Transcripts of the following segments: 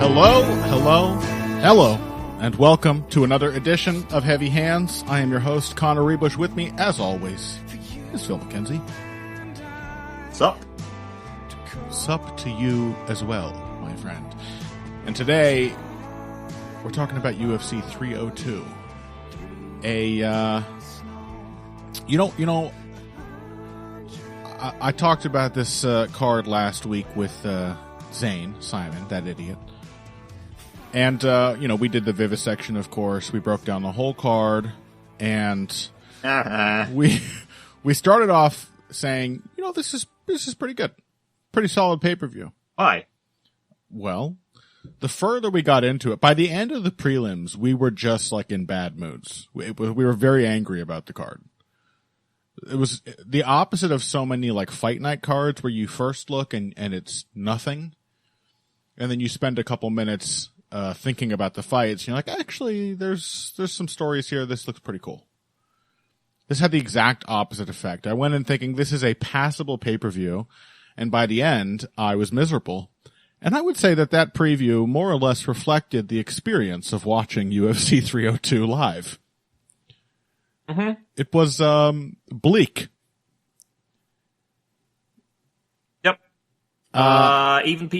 Hello, hello, hello, and welcome to another edition of Heavy Hands. I am your host, Connor Rebush. With me, as always, is Phil McKenzie. Sup? Sup to you as well, my friend. And today, we're talking about UFC 302. I talked about this card last week with Zane Simon, that idiot. And, we did the vivisection, of course. We broke down the whole card. And we started off saying, this is pretty good. Pretty solid pay-per-view. Why? Well, the further we got into it, by the end of the prelims, we were just like in bad moods. We were very angry about the card. It was the opposite of so many like fight night cards where you first look and it's nothing. And then you spend a couple minutes thinking about the fights. And you're like, actually, there's some stories here. This looks pretty cool. This had the exact opposite effect. I went in thinking this is a passable pay-per-view. And by the end, I was miserable. And I would say that preview more or less reflected the experience of watching UFC 302 live. Mm-hmm. It was bleak. Yep. Even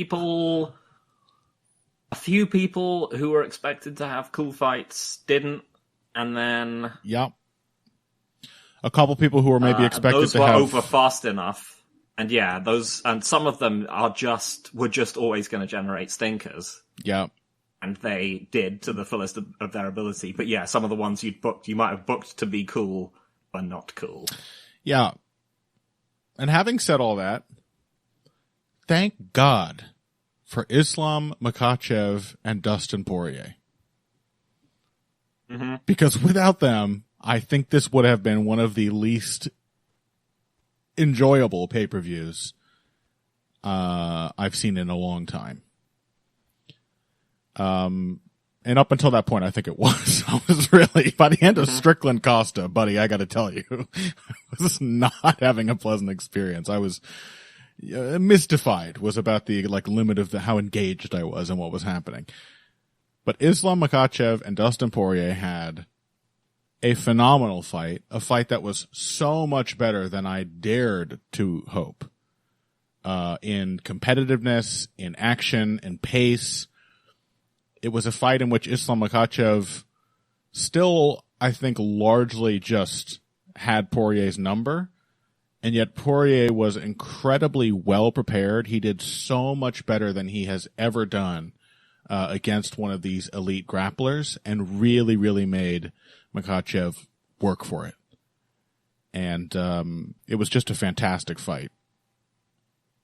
a few people who were expected to have cool fights didn't, and then yep, a couple people who were maybe expected those to were have over fast enough, and some of them were just always going to generate stinkers. Yeah. And they did to the fullest of their ability. But yeah, some of the ones you might have booked to be cool, but not cool. Yeah. And having said all that, thank God for Islam Makhachev and Dustin Poirier. Mm-hmm. Because without them, I think this would have been one of the least enjoyable pay-per-views I've seen in a long time. And up until that point, I think it was. I was really, by the end of Strickland-Costa, buddy, I gotta tell you, I was not having a pleasant experience. I was mystified was about the limit of how engaged I was and what was happening. But Islam Makhachev and Dustin Poirier had a phenomenal fight, a fight that was so much better than I dared to hope. In competitiveness, in action, in pace. It was a fight in which Islam Makhachev still, I think, largely just had Poirier's number. And yet Poirier was incredibly well prepared. He did so much better than he has ever done against one of these elite grapplers and really, really made Makhachev work for it. And it was just a fantastic fight.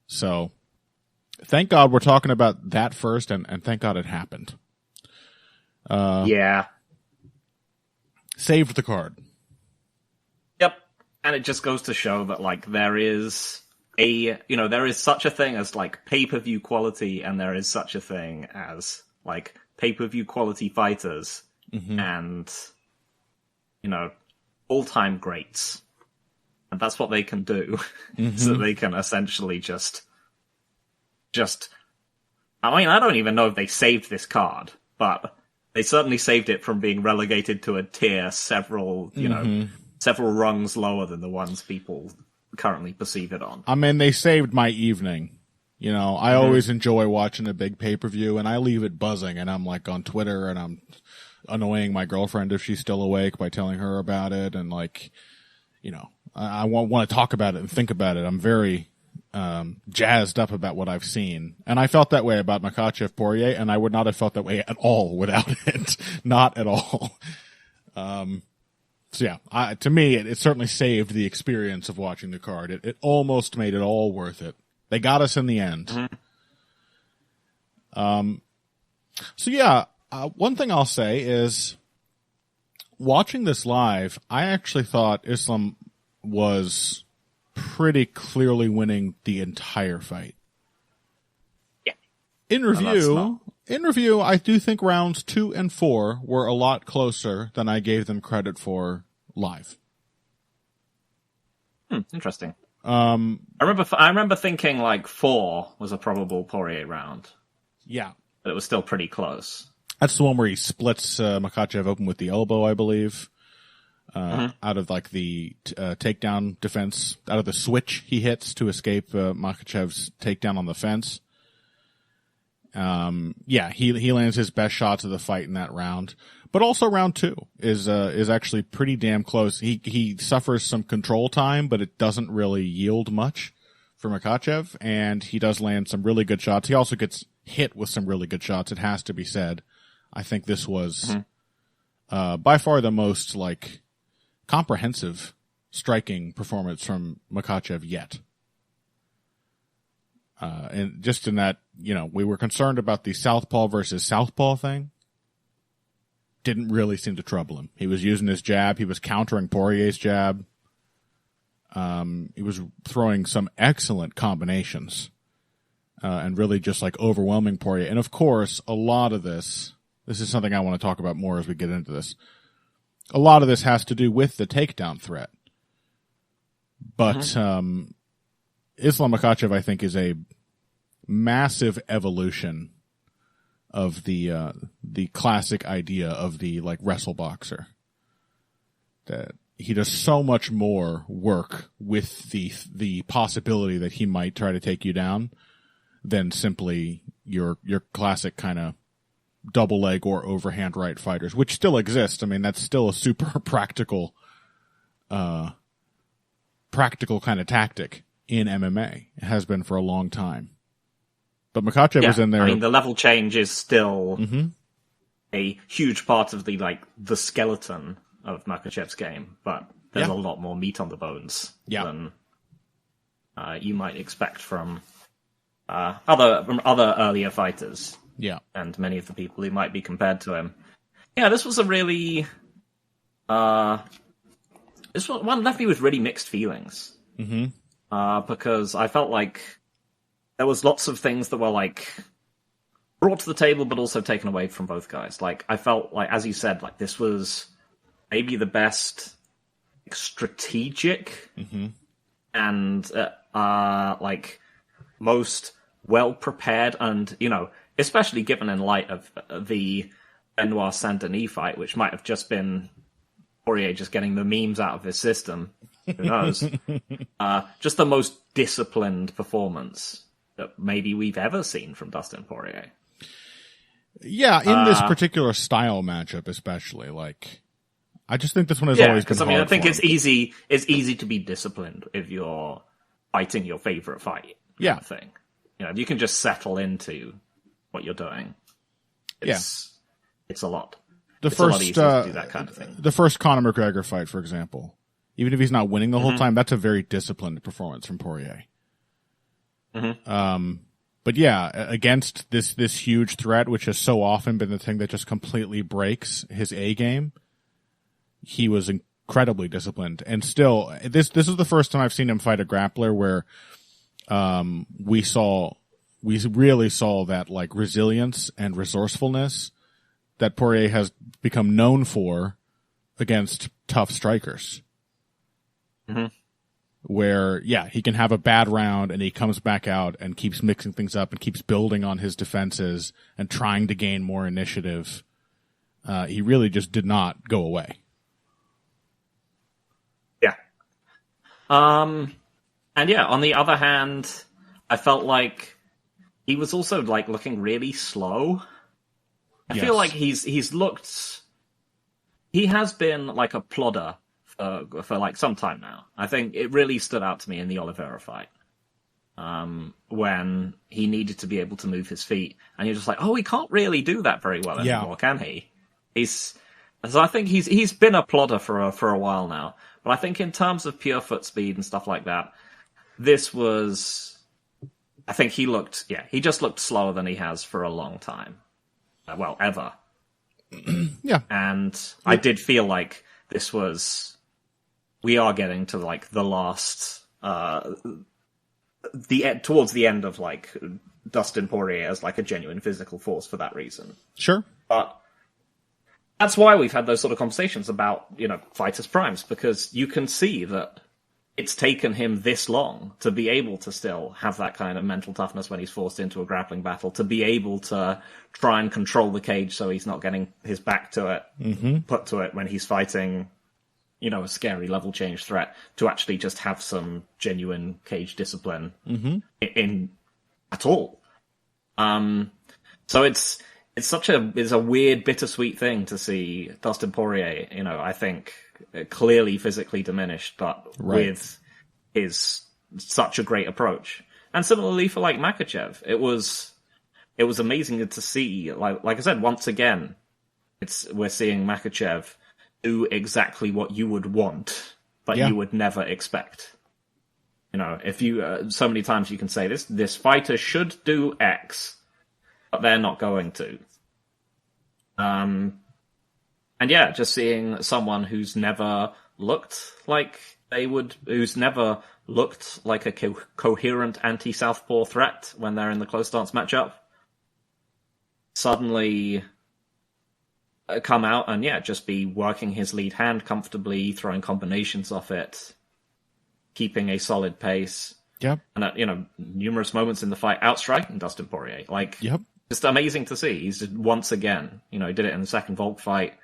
So thank God we're talking about that first, and thank God it happened. Yeah. Saved the card. Yep. And it just goes to show that, there is there is such a thing as, pay-per-view quality, and there is such a thing as, pay-per-view quality fighters, and, all-time greats. And that's what they can do. So they can essentially just, I don't even know if they saved this card, but they certainly saved it from being relegated to a tier several rungs lower than the ones people currently perceive it on. I mean, they saved my evening. I always enjoy watching a big pay-per-view, and I leave it buzzing, and I'm on Twitter, and I'm annoying my girlfriend if she's still awake by telling her about it, and I want to talk about it and think about it. I'm very jazzed up about what I've seen. And I felt that way about Makhachev-Poirier, and I would not have felt that way at all without it. Not at all. So yeah, to me, it certainly saved the experience of watching the card. It almost made it all worth it. They got us in the end. So yeah, one thing I'll say is, watching this live, I actually thought Islam was pretty clearly winning the entire fight. Yeah. In review, I do think rounds 2 and 4 were a lot closer than I gave them credit for live. Interesting. I remember thinking 4 was a probable Poirier round. Yeah. but it was still pretty close. That's the one where he splits Makhachev open with the elbow, I believe. Out of like the takedown defense, out of the switch he hits to escape Makhachev's takedown on the fence. He lands his best shots of the fight in that round. But also round 2 is actually pretty damn close. He suffers some control time, but it doesn't really yield much for Makhachev, and he does land some really good shots. He also gets hit with some really good shots, it has to be said. I think this was by far the most like comprehensive striking performance from Makhachev yet. And just in that, we were concerned about the southpaw versus southpaw thing. Didn't really seem to trouble him. He was using his jab. He was countering Poirier's jab. He was throwing some excellent combinations, and really just like overwhelming Poirier. And of course, a lot of this is something I want to talk about more as we get into this. A lot of this has to do with the takedown threat. But, Islam Makhachev, I think, is a massive evolution of the classic idea of the like wrestle boxer. That he does so much more work with the possibility that he might try to take you down than simply your classic kind of double leg or overhand right fighters, which still exist. I mean, that's still a super practical kind of tactic in MMA. It has been for a long time. But Makhachev was in there. I mean, the level change is still a huge part of the skeleton of Makhachev's game, but there's a lot more meat on the bones than you might expect from other earlier fighters. Yeah, and many of the people who might be compared to him. Yeah, this was a really this one left me with really mixed feelings. Because I felt like there was lots of things that were like brought to the table, but also taken away from both guys. Like I felt like, as you said, like this was maybe the best strategic and like most well prepared, and especially given in light of the Benoit Saint-Denis fight, which might have just been Poirier just getting the memes out of his system. Who knows? Just the most disciplined performance that maybe we've ever seen from Dustin Poirier. Yeah, in this particular style matchup, especially, like, I just think this one has always been hard. I think it's easy. It's easy to be disciplined if you're fighting your favorite fight. Yeah, thing. You can just settle into what you're doing. It's a lot. It's a lot easier to do that kind of thing. The first Conor McGregor fight, for example, even if he's not winning the whole time, that's a very disciplined performance from Poirier. But yeah, against this huge threat, which has so often been the thing that just completely breaks his A game, he was incredibly disciplined. And still, this is the first time I've seen him fight a grappler where we really saw that like resilience and resourcefulness that Poirier has become known for against tough strikers. Where, he can have a bad round and he comes back out and keeps mixing things up and keeps building on his defenses and trying to gain more initiative. He really just did not go away. Yeah. And on the other hand, I felt like he was also like looking really slow. I feel like he has been like a plodder for like some time now. I think it really stood out to me in the Oliveira fight. When he needed to be able to move his feet. And you're just like, he can't really do that very well anymore, can he? So I think he's been a plodder for a while now. But I think in terms of pure foot speed and stuff like that, I think he just looked slower than he has for a long time. Well, ever. Yeah. And I did feel like we are getting to like the last, towards the end of like Dustin Poirier as like a genuine physical force for that reason. Sure. But that's why we've had those sort of conversations about, fighters' primes, because you can see that it's taken him this long to be able to still have that kind of mental toughness when he's forced into a grappling battle, to be able to try and control the cage so he's not getting his back to it, put to it when he's fighting, you know, a scary level change threat, to actually just have some genuine cage discipline in at all. So it's a weird, bittersweet thing to see Dustin Poirier, you know, I think clearly physically diminished, but with his such a great approach. And similarly for like Makhachev, it was amazing to see, like I said, once again, we're seeing Makhachev do exactly what you would want, but you would never expect. You know, if you so many times you can say this fighter should do X, but they're not going to. And yeah, just seeing someone who's never looked like who's never looked like a coherent anti-southpaw threat when they're in the close stance matchup, suddenly come out and just be working his lead hand comfortably, throwing combinations off it, keeping a solid pace. Yep. And at, you know, numerous moments in the fight, outstriking Dustin Poirier. Like, just amazing to see. He's just, once again, you know, he did it in the second Volk fight,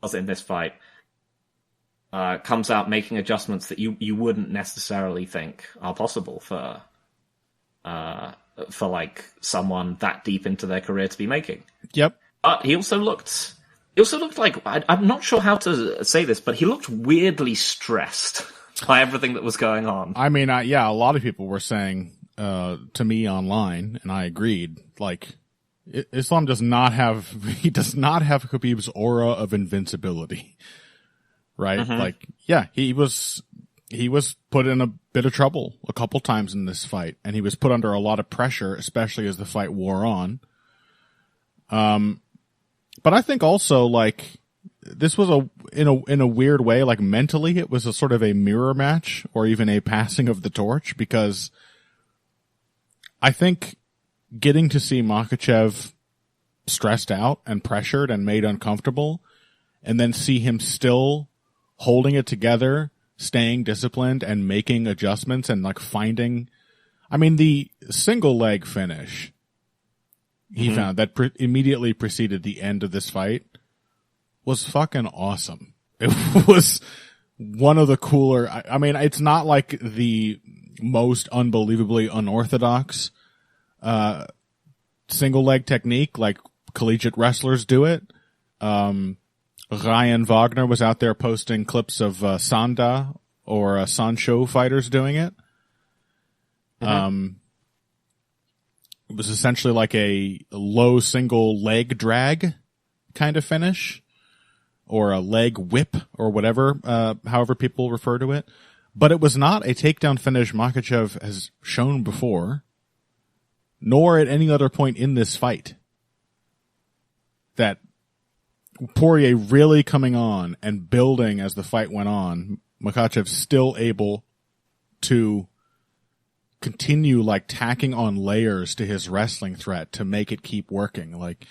does it in this fight. Comes out making adjustments that you wouldn't necessarily think are possible for like someone that deep into their career to be making. Yep. But he also looked like, I'm not sure how to say this, but he looked weirdly stressed by everything that was going on. I mean, a lot of people were saying to me online, and I agreed, like, Islam does not have Khabib's aura of invincibility, right? Like, he was put in a bit of trouble a couple times in this fight, and he was put under a lot of pressure, especially as the fight wore on. But I think also, like, this was in a weird way, like, mentally, it was a sort of a mirror match, or even a passing of the torch, because I think getting to see Makhachev stressed out and pressured and made uncomfortable, and then see him still holding it together, staying disciplined and making adjustments and like finding, I mean, the single leg finish he found that immediately preceded the end of this fight was fucking awesome. It was one of the cooler, I mean, it's not like the most unbelievably unorthodox single leg technique like collegiate wrestlers do it. Ryan Wagner was out there posting clips of Sanda or Sancho fighters doing it. It was essentially like a low single leg drag kind of finish, or a leg whip, or whatever, however people refer to it. But it was not a takedown finish Makhachev has shown before, nor at any other point in this fight. That Poirier really coming on and building as the fight went on, Makhachev still able to continue like tacking on layers to his wrestling threat to make it keep working. Like,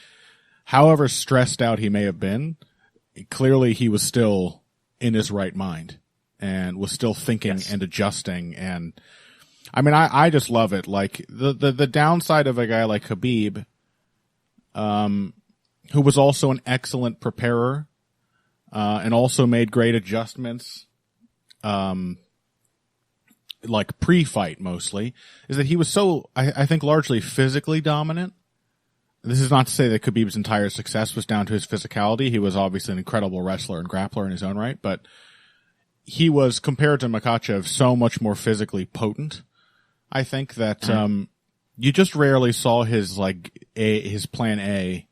however stressed out he may have been, clearly he was still in his right mind and was still thinking and adjusting. And I mean, I just love it. Like the downside of a guy like Khabib, who was also an excellent preparer, and also made great adjustments, like pre-fight mostly, is that he was so, I think, largely physically dominant. This is not to say that Khabib's entire success was down to his physicality. He was obviously an incredible wrestler and grappler in his own right, but he was, compared to Makhachev, so much more physically potent. I think that you just rarely saw his his plan A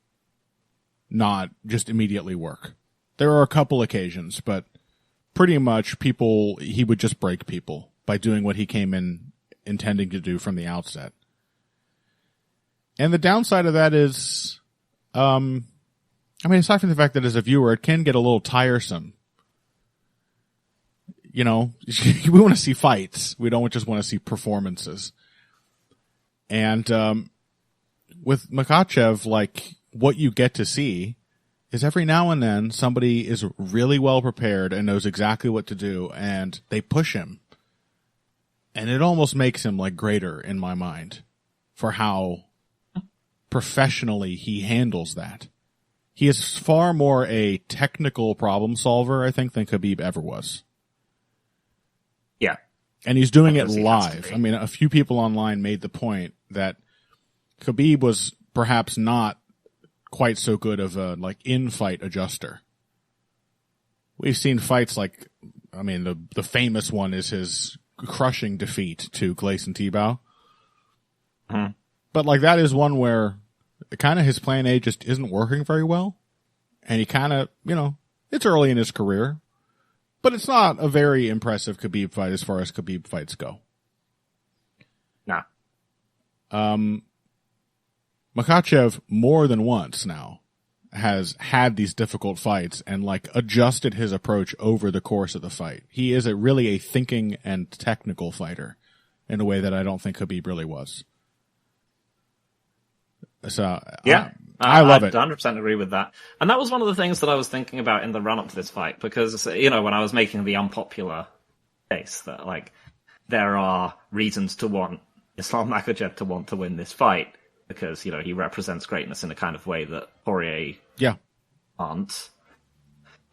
not just immediately work. There are a couple occasions, but pretty much he would just break people by doing what he came in intending to do from the outset. And the downside of that is, I mean, aside from the fact that as a viewer, it can get a little tiresome. You know, we want to see fights. We don't just want to see performances. And, with Makhachev, like, what you get to see is every now and then somebody is really well prepared and knows exactly what to do, and they push him And it almost makes him like greater in my mind for how professionally he handles that. He is far more a technical problem solver, I think, than Khabib ever was. Yeah. And he's doing it live. I mean, a few people online made the point that Khabib was perhaps not quite so good of a like in-fight adjuster. We've seen fights like, I mean, the famous one is his crushing defeat to Gleison Tibau. Mm-hmm. But like that is one where kind of his plan A just isn't working very well. And he kind of, you know, it's early in his career, but it's not a very impressive Khabib fight as far as Khabib fights go. Nah. Makhachev more than once now has had these difficult fights and like adjusted his approach over the course of the fight. He is really a thinking and technical fighter in a way that I don't think Khabib really was. So yeah, I love it. 100% agree with that. And that was one of the things that I was thinking about in the run up to this fight, because, you know, when I was making the unpopular case that like there are reasons to want Islam Makhachev to want to win this fight, because, you know, he represents greatness in a kind of way that Poirier aren't.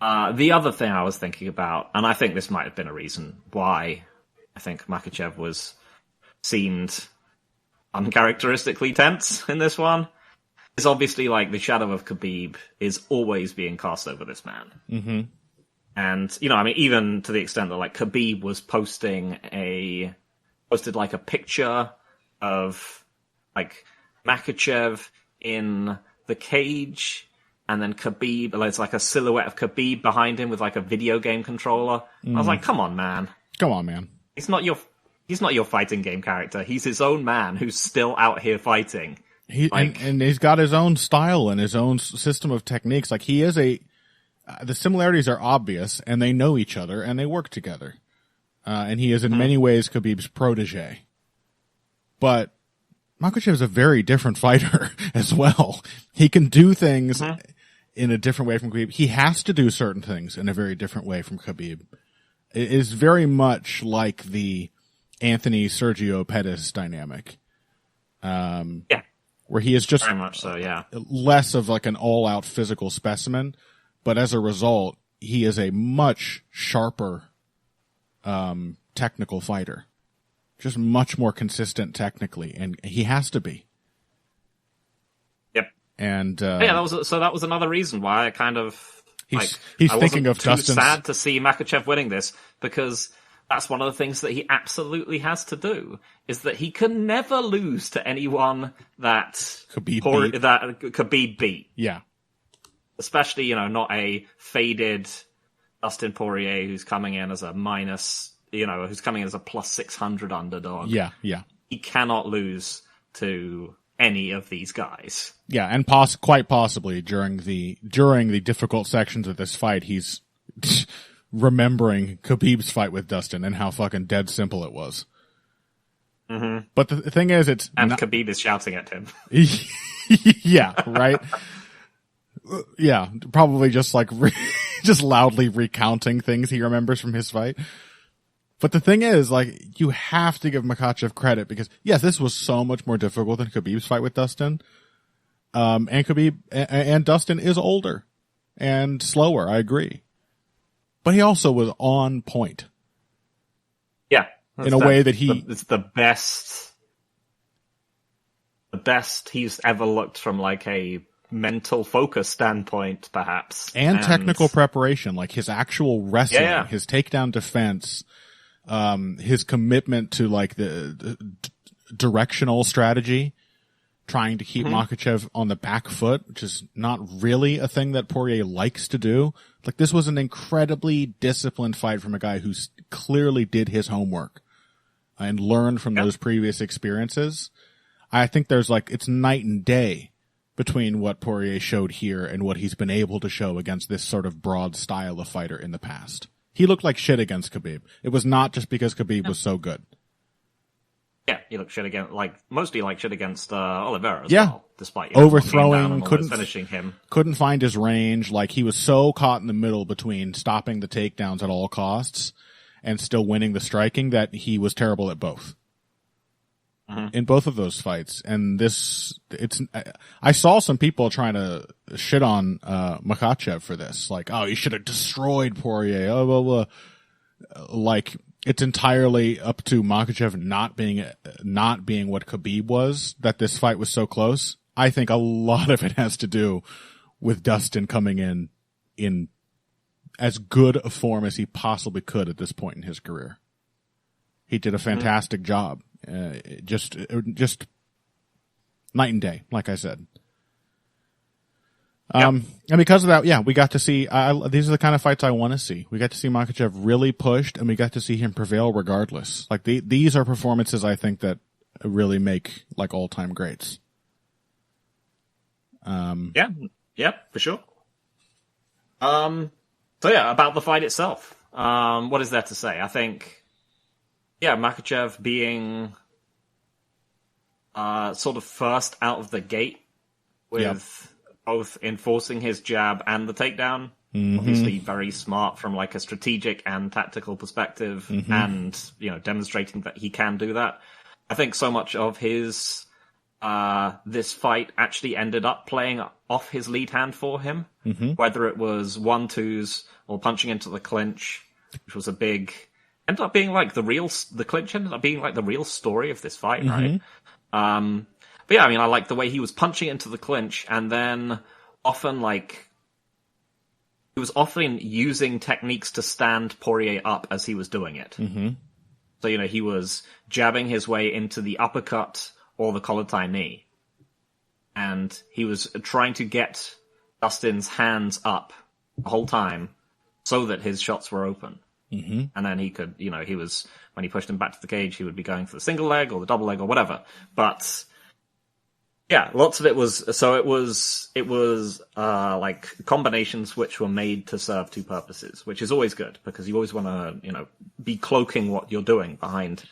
The other thing I was thinking about, and I think this might have been a reason why I think Makhachev seemed uncharacteristically tense in this one, is obviously like the shadow of Khabib is always being cast over this man. Mm-hmm. And, you know, I mean, even to the extent that like Khabib was posted like a picture of like Makhachev in the cage, and then Khabib, it's like a silhouette of Khabib behind him with like a video game controller. I was like, come on, man. Come on, man. He's not your fighting game character. He's his own man who's still out here fighting. And he's got his own style and his own system of techniques. Like he is the similarities are obvious, and they know each other and they work together. And he is in many ways Khabib's protege. But Makhachev is a very different fighter as well. He can do things in a different way from Khabib. He has to do certain things in a very different way from Khabib. It is very much like the Anthony Sergio Pettis dynamic. Where he is just very much so, less of like an all-out physical specimen, but as a result, he is a much sharper technical fighter. Just much more consistent technically, and he has to be. Yep. And that was another reason why I kind of he's thinking of Dustin's. Sad to see Makhachev winning this, because that's one of the things that he absolutely has to do, is that he can never lose to anyone that Khabib beat. Yeah. Especially, you know, not a faded Dustin Poirier who's coming in as a who's coming in as a plus 600 underdog. Yeah. He cannot lose to any of these guys. Yeah, and quite possibly during the difficult sections of this fight, he's remembering Khabib's fight with Dustin and how fucking dead simple it was. Mm-hmm. But the thing is, Khabib is shouting at him. Yeah, right? Yeah, probably just like just loudly recounting things he remembers from his fight. But the thing is, like, you have to give Makhachev credit because, yes, this was so much more difficult than Khabib's fight with Dustin. And Khabib and Dustin is older and slower, I agree. But he also was on point. Yeah. In a way that it's the best he's ever looked from like a mental focus standpoint, perhaps. And technical preparation, like his actual wrestling, his takedown defense, his commitment to like the directional strategy, trying to keep Makhachev on the back foot, which is not really a thing that Poirier likes to do. Like, this was an incredibly disciplined fight from a guy who clearly did his homework and learned from those previous experiences. I think there's like, it's night and day between what Poirier showed here and what he's been able to show against this sort of broad style of fighter in the past. He looked like shit against Khabib. It was not just because Khabib was so good. Yeah, he looked shit mostly like shit against Oliveira as well. Despite overthrowing, couldn't finishing him, couldn't find his range. Like, he was so caught in the middle between stopping the takedowns at all costs and still winning the striking, that he was terrible at both. In both of those fights. And I saw some people trying to shit on Makhachev for this. Like, oh, he should have destroyed Poirier. Oh, blah, blah. Like, it's entirely up to Makhachev not being what Khabib was, that this fight was so close. I think a lot of it has to do with Dustin coming in as good a form as he possibly could at this point in his career. He did a fantastic job. Just night and day, like I said. And because of that, we got to see, these are the kind of fights I want to see. We got to see Makhachev really pushed, and we got to see him prevail regardless. Like, these are performances I think that really make, like, all-time greats. Yeah, for sure. So yeah, about the fight itself. What is there to say? I think, Makhachev being sort of first out of the gate with both enforcing his jab and the takedown. Obviously very smart from like a strategic and tactical perspective, and demonstrating that he can do that. I think so much of his this fight actually ended up playing off his lead hand for him, whether it was 1-2s or punching into the clinch, which was ended up being like the clinch ended up being like the real story of this fight, right? But yeah, I mean, I like the way he was punching into the clinch, and then he was often using techniques to stand Poirier up as he was doing it. So, he was jabbing his way into the uppercut or the collar tie knee. And he was trying to get Dustin's hands up the whole time so that his shots were open. And then he could, when he pushed him back to the cage, he would be going for the single leg or the double leg or whatever. But yeah, lots of it was like combinations which were made to serve two purposes, which is always good because you always want to, be cloaking what you're doing behind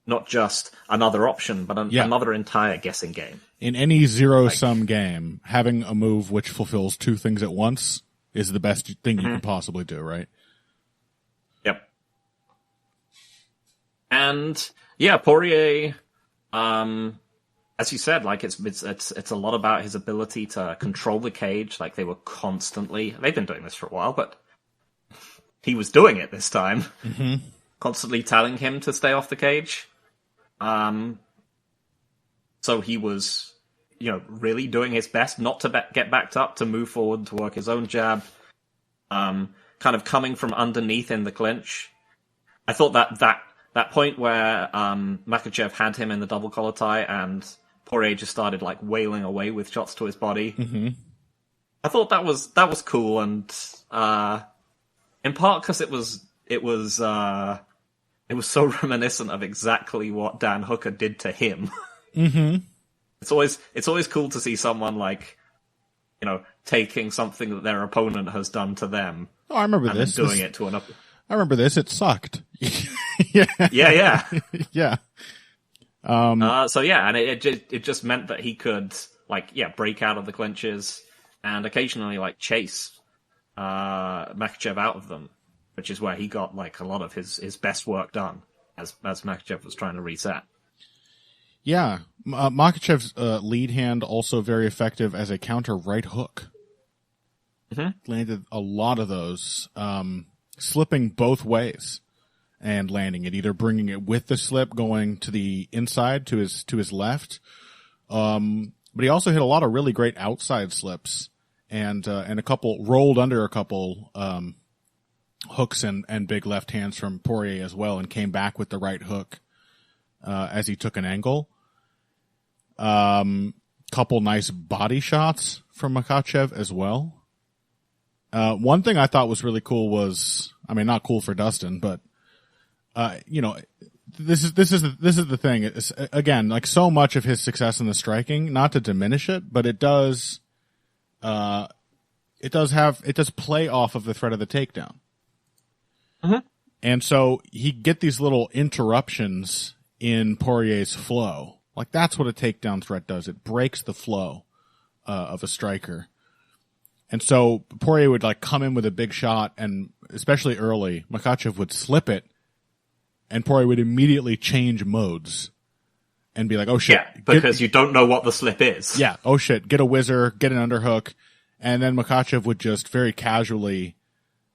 not just another option, but another entire guessing game. In any zero-sum game, having a move which fulfills two things at once is the best thing you can possibly do, right? Yep. And yeah, Poirier, as you said, like it's a lot about his ability to control the cage. Like they've been doing this for a while, but he was doing it this time. Constantly telling him to stay off the cage. So he was, really doing his best not to get backed up, to move forward, to work his own jab. Kind of coming from underneath in the clinch. I thought that point where Makhachev had him in the double collar tie and Poirier just started like wailing away with shots to his body. I thought that was cool, and in part because it was so reminiscent of exactly what Dan Hooker did to him. It's always cool to see someone like, taking something that their opponent has done to them. Oh, I remember this. Doing it to another. I remember this. It sucked. Yeah. Yeah. So yeah, and it just meant that he could break out of the clinches and occasionally chase Makhachev out of them, which is where he got a lot of his best work done as Makhachev was trying to reset. Yeah, Makhachev's lead hand also very effective as a counter right hook. Landed a lot of those, slipping both ways and landing it, either bringing it with the slip going to the inside to his left. But he also hit a lot of really great outside slips and a couple rolled under a couple hooks and big left hands from Poirier as well, and came back with the right hook as he took an angle. Couple nice body shots from Makhachev as well. One thing I thought was really cool was, not cool for Dustin, but this is the thing. It's, again, so much of his success in the striking, not to diminish it, but it does play off of the threat of the takedown. And so he get these little interruptions in Poirier's flow. That's what a takedown threat does. It breaks the flow of a striker. And so Poirier would come in with a big shot, and especially early, Makhachev would slip it and Poirier would immediately change modes and be like, oh shit. Yeah, because you don't know what the slip is. Yeah, oh shit, get a whizzer, get an underhook, and then Makhachev would just very casually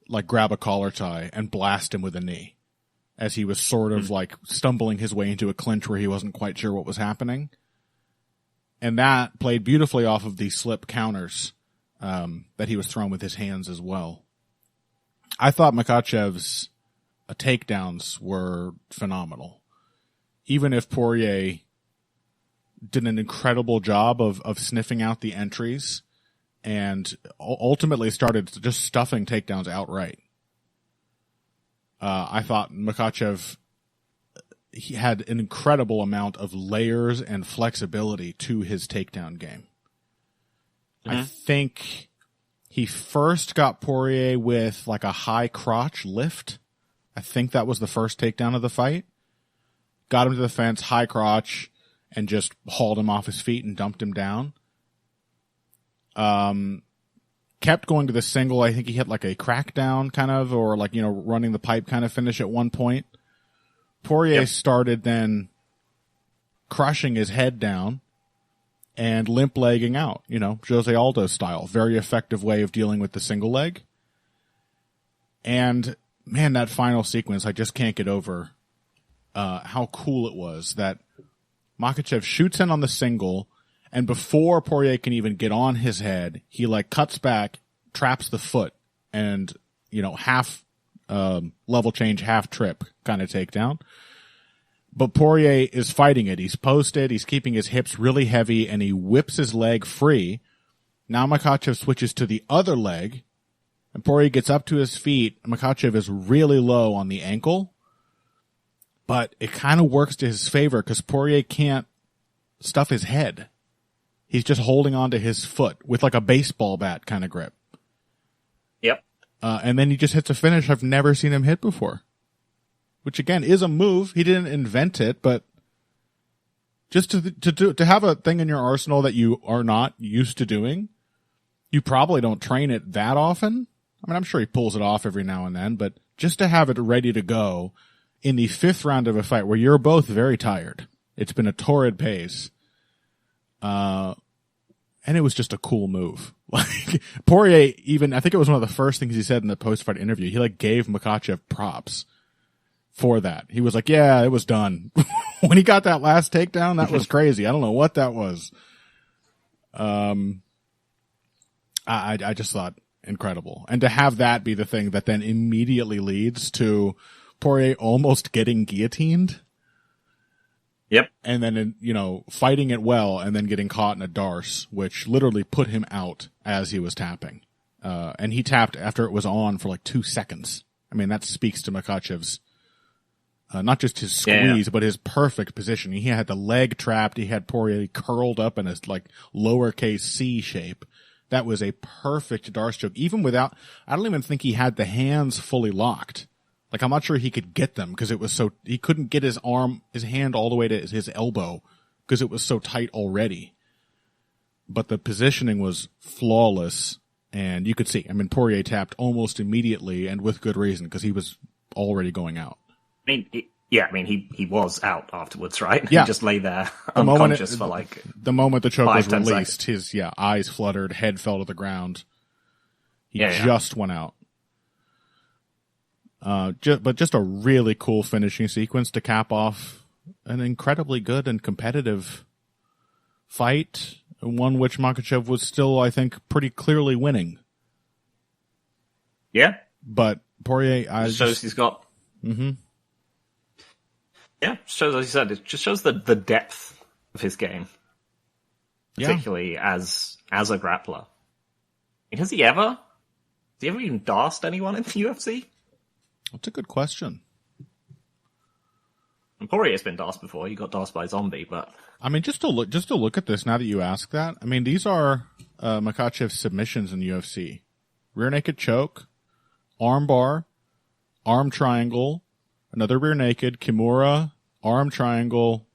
like grab a collar tie and blast him with a knee as he was sort of like stumbling his way into a clinch where he wasn't quite sure what was happening. And that played beautifully off of the slip counters that he was throwing with his hands as well. I thought Makhachev's takedowns were phenomenal. Even if Poirier did an incredible job of sniffing out the entries and ultimately started just stuffing takedowns outright. I thought Makhachev, he had an incredible amount of layers and flexibility to his takedown game. I think he first got Poirier with like a high crotch lift. I think that was the first takedown of the fight. Got him to the fence, high crotch, and just hauled him off his feet and dumped him down. Kept going to the single. I think he hit like a crackdown kind of, or like, running the pipe kind of finish at one point. Poirier started then crushing his head down and limp legging out, Jose Aldo style. Very effective way of dealing with the single leg. And man, that final sequence, I just can't get over how cool it was that Makhachev shoots in on the single, and before Poirier can even get on his head, he like cuts back, traps the foot, and half level change, half trip kind of takedown. But Poirier is fighting it. He's posted, he's keeping his hips really heavy, and he whips his leg free. Now Makhachev switches to the other leg, and Poirier gets up to his feet. Makhachev is really low on the ankle, but it kind of works to his favor because Poirier can't stuff his head. He's just holding onto his foot with like a baseball bat kind of grip. Yep. And then he just hits a finish I've never seen him hit before. Which again is a move. He didn't invent it, but just to have a thing in your arsenal that you are not used to doing, you probably don't train it that often. I mean, I'm sure he pulls it off every now and then, but just to have it ready to go in the 5th round of a fight where you're both very tired. It's been a torrid pace. And it was just a cool move. Like Poirier even, I think it was one of the first things he said in the post-fight interview. He like gave Makhachev props for that. He was like, yeah, it was done. When he got that last takedown, that was crazy. I don't know what that was. I just thought incredible. And to have that be the thing that then immediately leads to Poirier almost getting guillotined. Yep. And then, fighting it well and then getting caught in a darce, which literally put him out as he was tapping. And he tapped after it was on for like 2 seconds. I mean, that speaks to Makhachev's not just his squeeze, but his perfect position. He had the leg trapped. He had Poirier curled up in his like lowercase C shape. That was a perfect darce choke. Even without, I don't even think he had the hands fully locked. Like, I'm not sure he could get them because it was so, he couldn't get his hand all the way to his elbow because it was so tight already. But the positioning was flawless, and you could see, I mean, Poirier tapped almost immediately and with good reason because he was already going out. He was out afterwards, right? Yeah. He just lay there unconscious for like the moment the choke was 5-10 released, seconds. his eyes fluttered, head fell to the ground. He went out. But just a really cool finishing sequence to cap off an incredibly good and competitive fight, one which Makhachev was still, I think, pretty clearly winning. Yeah. But Poirier, shows he's got. Mm-hmm. Yeah, shows, as you said, it just shows the depth of his game, particularly as a grappler. Has he ever even darsed anyone in the UFC? That's a good question. And Poirier's been darsed before. He got darsed by Zombie, but I mean, just to look at this now that you ask that. I mean, these are Makhachev's submissions in the UFC: rear naked choke, arm bar, arm triangle, another rear naked, kimura, arm triangle,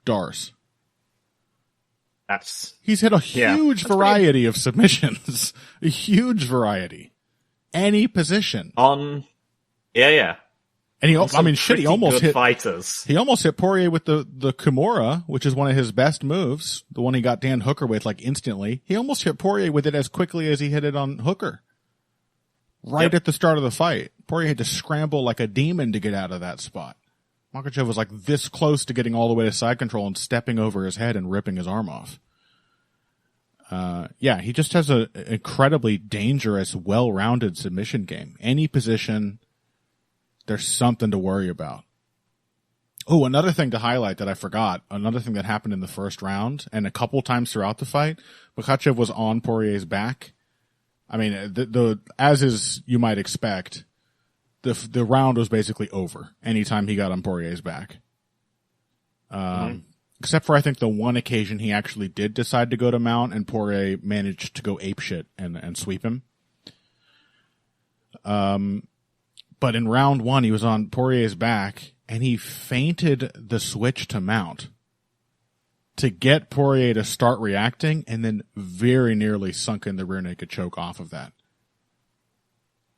darce. He's hit a huge variety of submissions. A huge variety. Any position. Yeah. And he almost hit fighters. He almost hit Poirier with the Kimura, which is one of his best moves, the one he got Dan Hooker with like instantly. He almost hit Poirier with it as quickly as he hit it on Hooker. Right at the start of the fight. Poirier had to scramble like a demon to get out of that spot. Makhachev was like this close to getting all the way to side control and stepping over his head and ripping his arm off. He just has an incredibly dangerous, well-rounded submission game. Any position, there's something to worry about. Oh, another thing to highlight that I forgot, another thing that happened in the first round and a couple times throughout the fight, Makhachev was on Poirier's back. I mean, as is you might expect, the round was basically over anytime he got on Poirier's back. Except for I think the one occasion he actually did decide to go to mount and Poirier managed to go apeshit and sweep him. But in round one, he was on Poirier's back and he feinted the switch to mount to get Poirier to start reacting and then very nearly sunk in the rear naked choke off of that.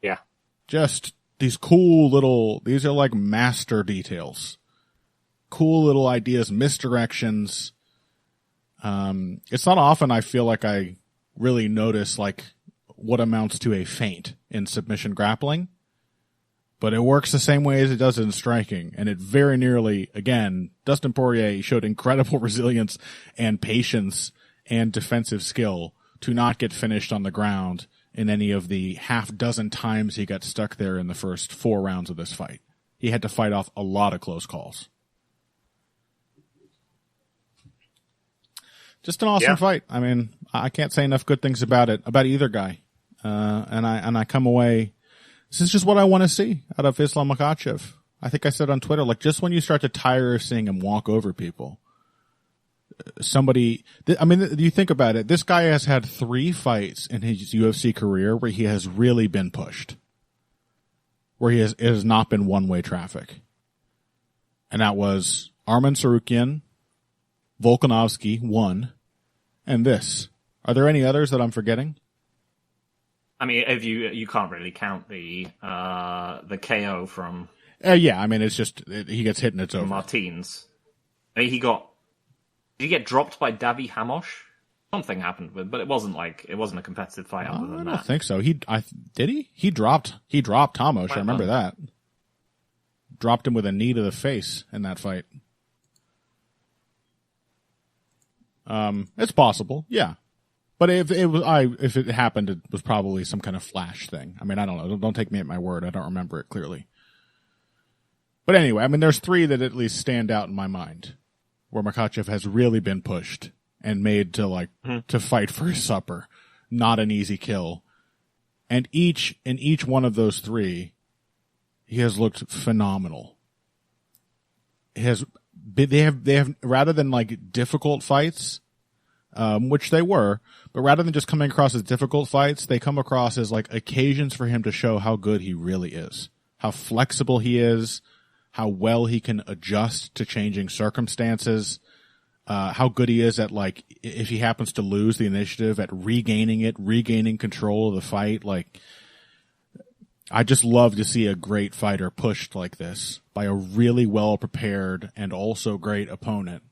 Yeah. Just these these are like master details. Cool little ideas, misdirections. It's not often I feel like I really notice like what amounts to a feint in submission grappling, but it works the same way as it does in striking. And it very nearly, again, Dustin Poirier showed incredible resilience and patience and defensive skill to not get finished on the ground in any of the half dozen times he got stuck there in the first 4 rounds of this fight. He had to fight off a lot of close calls. Just an awesome fight. I mean, I can't say enough good things about either guy. And I come away, this is just what I want to see out of Islam Makhachev. I think I said on Twitter, like, just when you start to tire of seeing him walk over people, you think about it, this guy has had 3 fights in his UFC career where he has really been pushed. Where it has not been one-way traffic. And that was Arman Tsarukyan, Volkanovski, 1, and this. Are there any others that I'm forgetting? I mean, if you can't really count the KO from. It's just he gets hit and it's over. Martins. I mean, did he get dropped by Davi Hamosh? Something happened but it wasn't a competitive fight other than that. I don't think so. Did he? He dropped Hamosh. I remember that. Dropped him with a knee to the face in that fight. It's possible, yeah. But if it happened, it was probably some kind of flash thing. I mean, I don't know. Don't take me at my word. I don't remember it clearly. But anyway, I mean, there's 3 that at least stand out in my mind, where Makhachev has really been pushed and made to to fight for his supper. Not an easy kill. And in each one of those 3, he has looked phenomenal. They have rather than like difficult fights, which they were, but rather than just coming across as difficult fights, they come across as like occasions for him to show how good he really is, how flexible he is, how well he can adjust to changing circumstances, how good he is at like, if he happens to lose the initiative, at regaining control of the fight. Like, I just love to see a great fighter pushed like this by a really well-prepared and also great opponent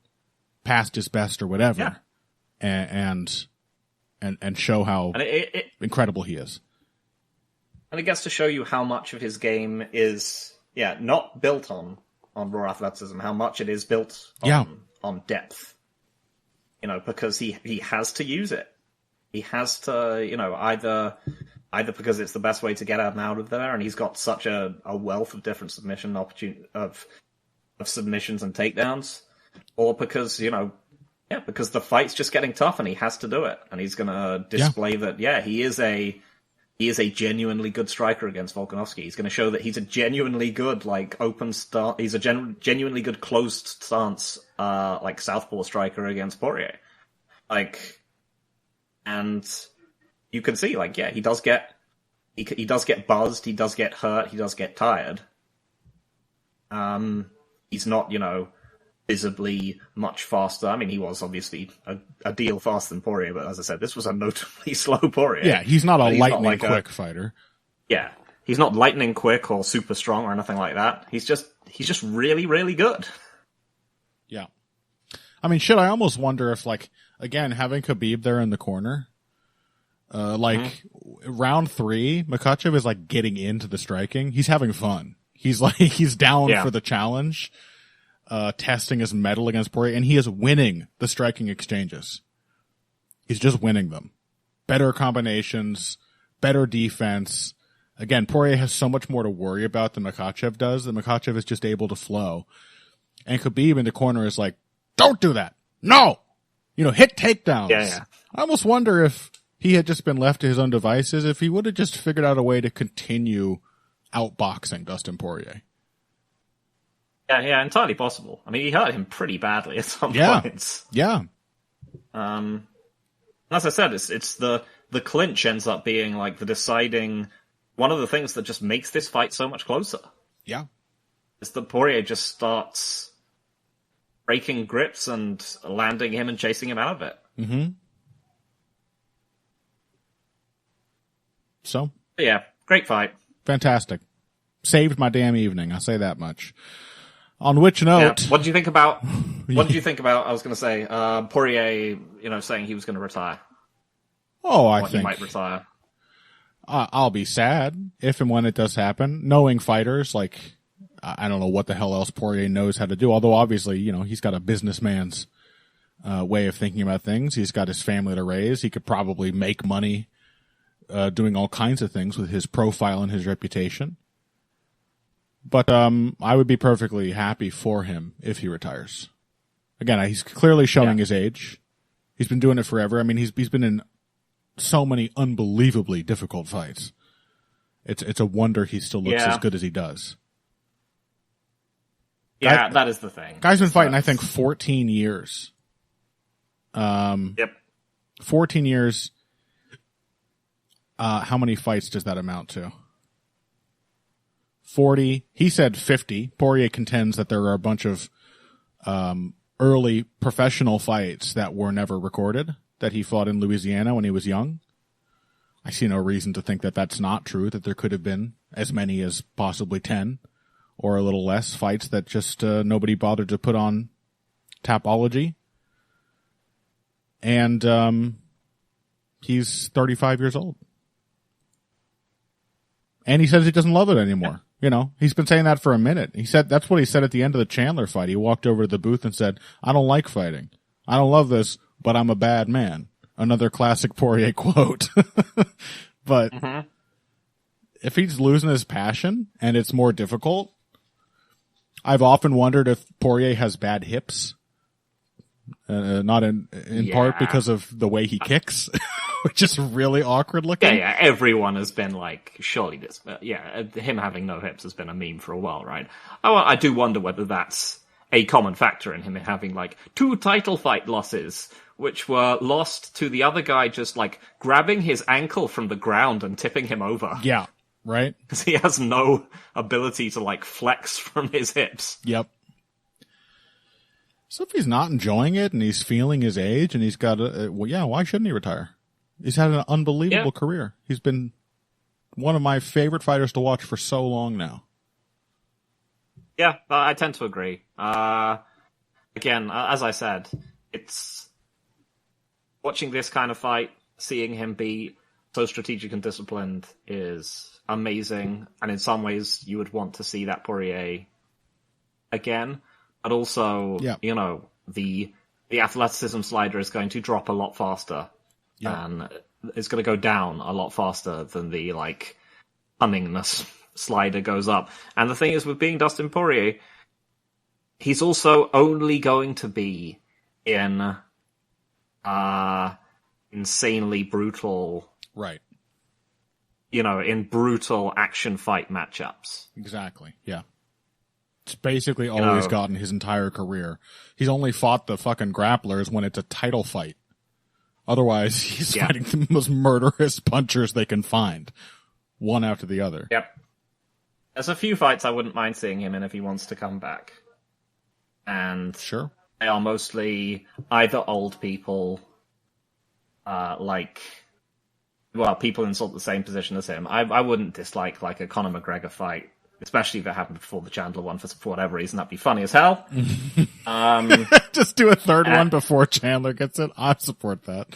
past his best or whatever, and show how incredible he is. And it gets to show you how much of his game is, not built on raw athleticism, how much it is built on depth. Because he has to use it. He has to, either because it's the best way to get out of there, and he's got such a wealth of different submission of submissions and takedowns, or because because the fight's just getting tough and he has to do it, and he's gonna display that he is a genuinely good striker against Volkanovski. He's gonna show that he's a genuinely good open start. He's a genuinely good closed stance southpaw striker against Poirier. And you can see, he does get buzzed, he does get hurt, he does get tired. He's not, visibly much faster. I mean, he was obviously a deal faster than Poirier, but as I said, this was a notably slow Poirier. Yeah, he's not a lightning quick fighter. Yeah, He's not lightning quick or super strong or anything like that. He's just really, really good. Yeah. I mean, shit, I almost wonder if, like, again, having Khabib there in the corner, round 3, Makhachev is, like, getting into the striking. He's having fun. He's down for the challenge, testing his mettle against Poirier, and he is winning the striking exchanges. He's just winning them. Better combinations, better defense. Again, Poirier has so much more to worry about than Makhachev does, that Makhachev is just able to flow. And Khabib in the corner is like, don't do that. No! Hit takedowns. Yeah. I almost wonder if he had just been left to his own devices, if he would have just figured out a way to continue outboxing Dustin Poirier. Yeah, entirely possible. I mean, he hurt him pretty badly at some points. Yeah. As I said, it's the clinch ends up being like the deciding one of the things that just makes this fight so much closer. Yeah. Is that Poirier just starts breaking grips and landing him and chasing him out of it. Mm-hmm. So? Yeah, great fight. Fantastic. Saved my damn evening, I'll say that much. On which note... Yeah. What did you think about... I was going to say, Poirier, saying he was going to retire? Oh, I think... he might retire. I'll be sad if and when it does happen. Knowing fighters, like, I don't know what the hell else Poirier knows how to do. Although, obviously, he's got a businessman's way of thinking about things. He's got his family to raise. He could probably make money doing all kinds of things with his profile and his reputation. But I would be perfectly happy for him if he retires. Again, he's clearly showing his age. He's been doing it forever. I mean, he's been in so many unbelievably difficult fights. It's a wonder he still looks as good as he does. Yeah, that is the thing. Guy's been fighting, I think, 14 years. 14 years. How many fights does that amount to? 40. He said 50. Poirier contends that there are a bunch of early professional fights that were never recorded, that he fought in Louisiana when he was young. I see no reason to think that that's not true, that there could have been as many as possibly 10 or a little less fights that just nobody bothered to put on Tapology. And he's 35 years old. And he says he doesn't love it anymore. He's been saying that for a minute. He said, that's what he said at the end of the Chandler fight. He walked over to the booth and said, I don't like fighting. I don't love this, but I'm a bad man. Another classic Poirier quote. But if he's losing his passion and it's more difficult, I've often wondered if Poirier has bad hips. Not in part because of the way he kicks, which is really awkward looking. Yeah, everyone has been like, surely this, him having no hips has been a meme for a while, right? I do wonder whether that's a common factor in him having like 2 title fight losses, which were lost to the other guy just like grabbing his ankle from the ground and tipping him over. Yeah, right? Because he has no ability to like flex from his hips. Yep. So if he's not enjoying it and he's feeling his age and he's got why shouldn't he retire? He's had an unbelievable career. He's been one of my favorite fighters to watch for so long now. Yeah, I tend to agree. Again, as I said, it's watching this kind of fight, seeing him be so strategic and disciplined is amazing. And in some ways, you would want to see that Poirier again. But also, the athleticism slider is going to drop a lot faster. Yeah. And it's going to go down a lot faster than the, like, cunningness slider goes up. And the thing is, with being Dustin Poirier, he's also only going to be in insanely brutal... Right. In brutal action fight matchups. Exactly, yeah. It's basically all he's gotten his entire career. He's only fought the fucking grapplers when it's a title fight. Otherwise, he's fighting the most murderous punchers they can find. One after the other. Yep. There's a few fights I wouldn't mind seeing him in if he wants to come back. And sure, they are mostly either old people, like well, people in sort of the same position as him. I wouldn't dislike like a Conor McGregor fight, especially if it happened before the Chandler one for whatever reason. That'd be funny as hell. Just do a third one before Chandler gets it. I support that.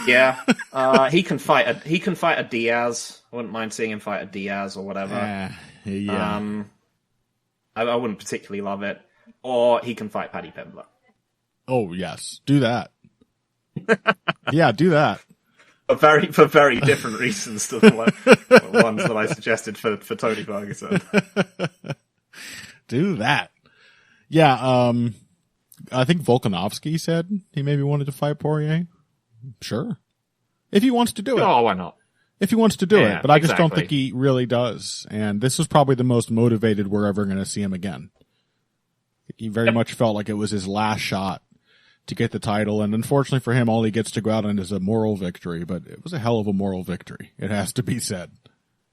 Yeah, he can fight a Diaz. I wouldn't mind seeing him fight a Diaz or whatever. Yeah. I wouldn't particularly love it. Or he can fight Paddy Pimblett. Oh yes, do that. Yeah, do that. For very different reasons to the ones that I suggested for Tony Ferguson. Do that. Yeah, I think Volkanovski said he maybe wanted to fight Poirier. Sure. If he wants to do it. Oh, why not? If he wants to do it. But I just don't exactly. think he really does. And this is probably the most motivated we're ever going to see him again. He very much felt like it was his last shot to get the title. And unfortunately for him, all he gets to go out on is a moral victory. But it was a hell of a moral victory. It has to be said.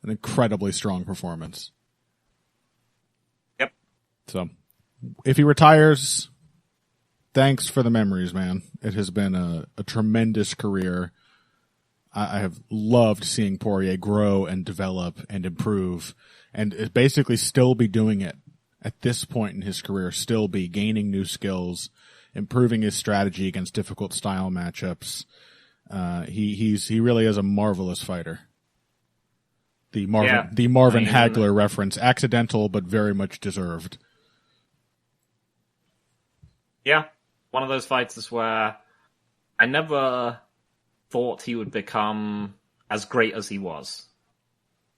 An incredibly strong performance. Yep. So, if he retires, thanks for the memories, man. It has been a tremendous career. I have loved seeing Poirier grow and develop and improve and basically still be doing it at this point in his career, still be gaining new skills, improving his strategy against difficult style matchups. He really is a marvelous fighter. The Marvin Hagler reference, accidental but very much deserved. Yeah, one of those fighters where I never thought he would become as great as he was.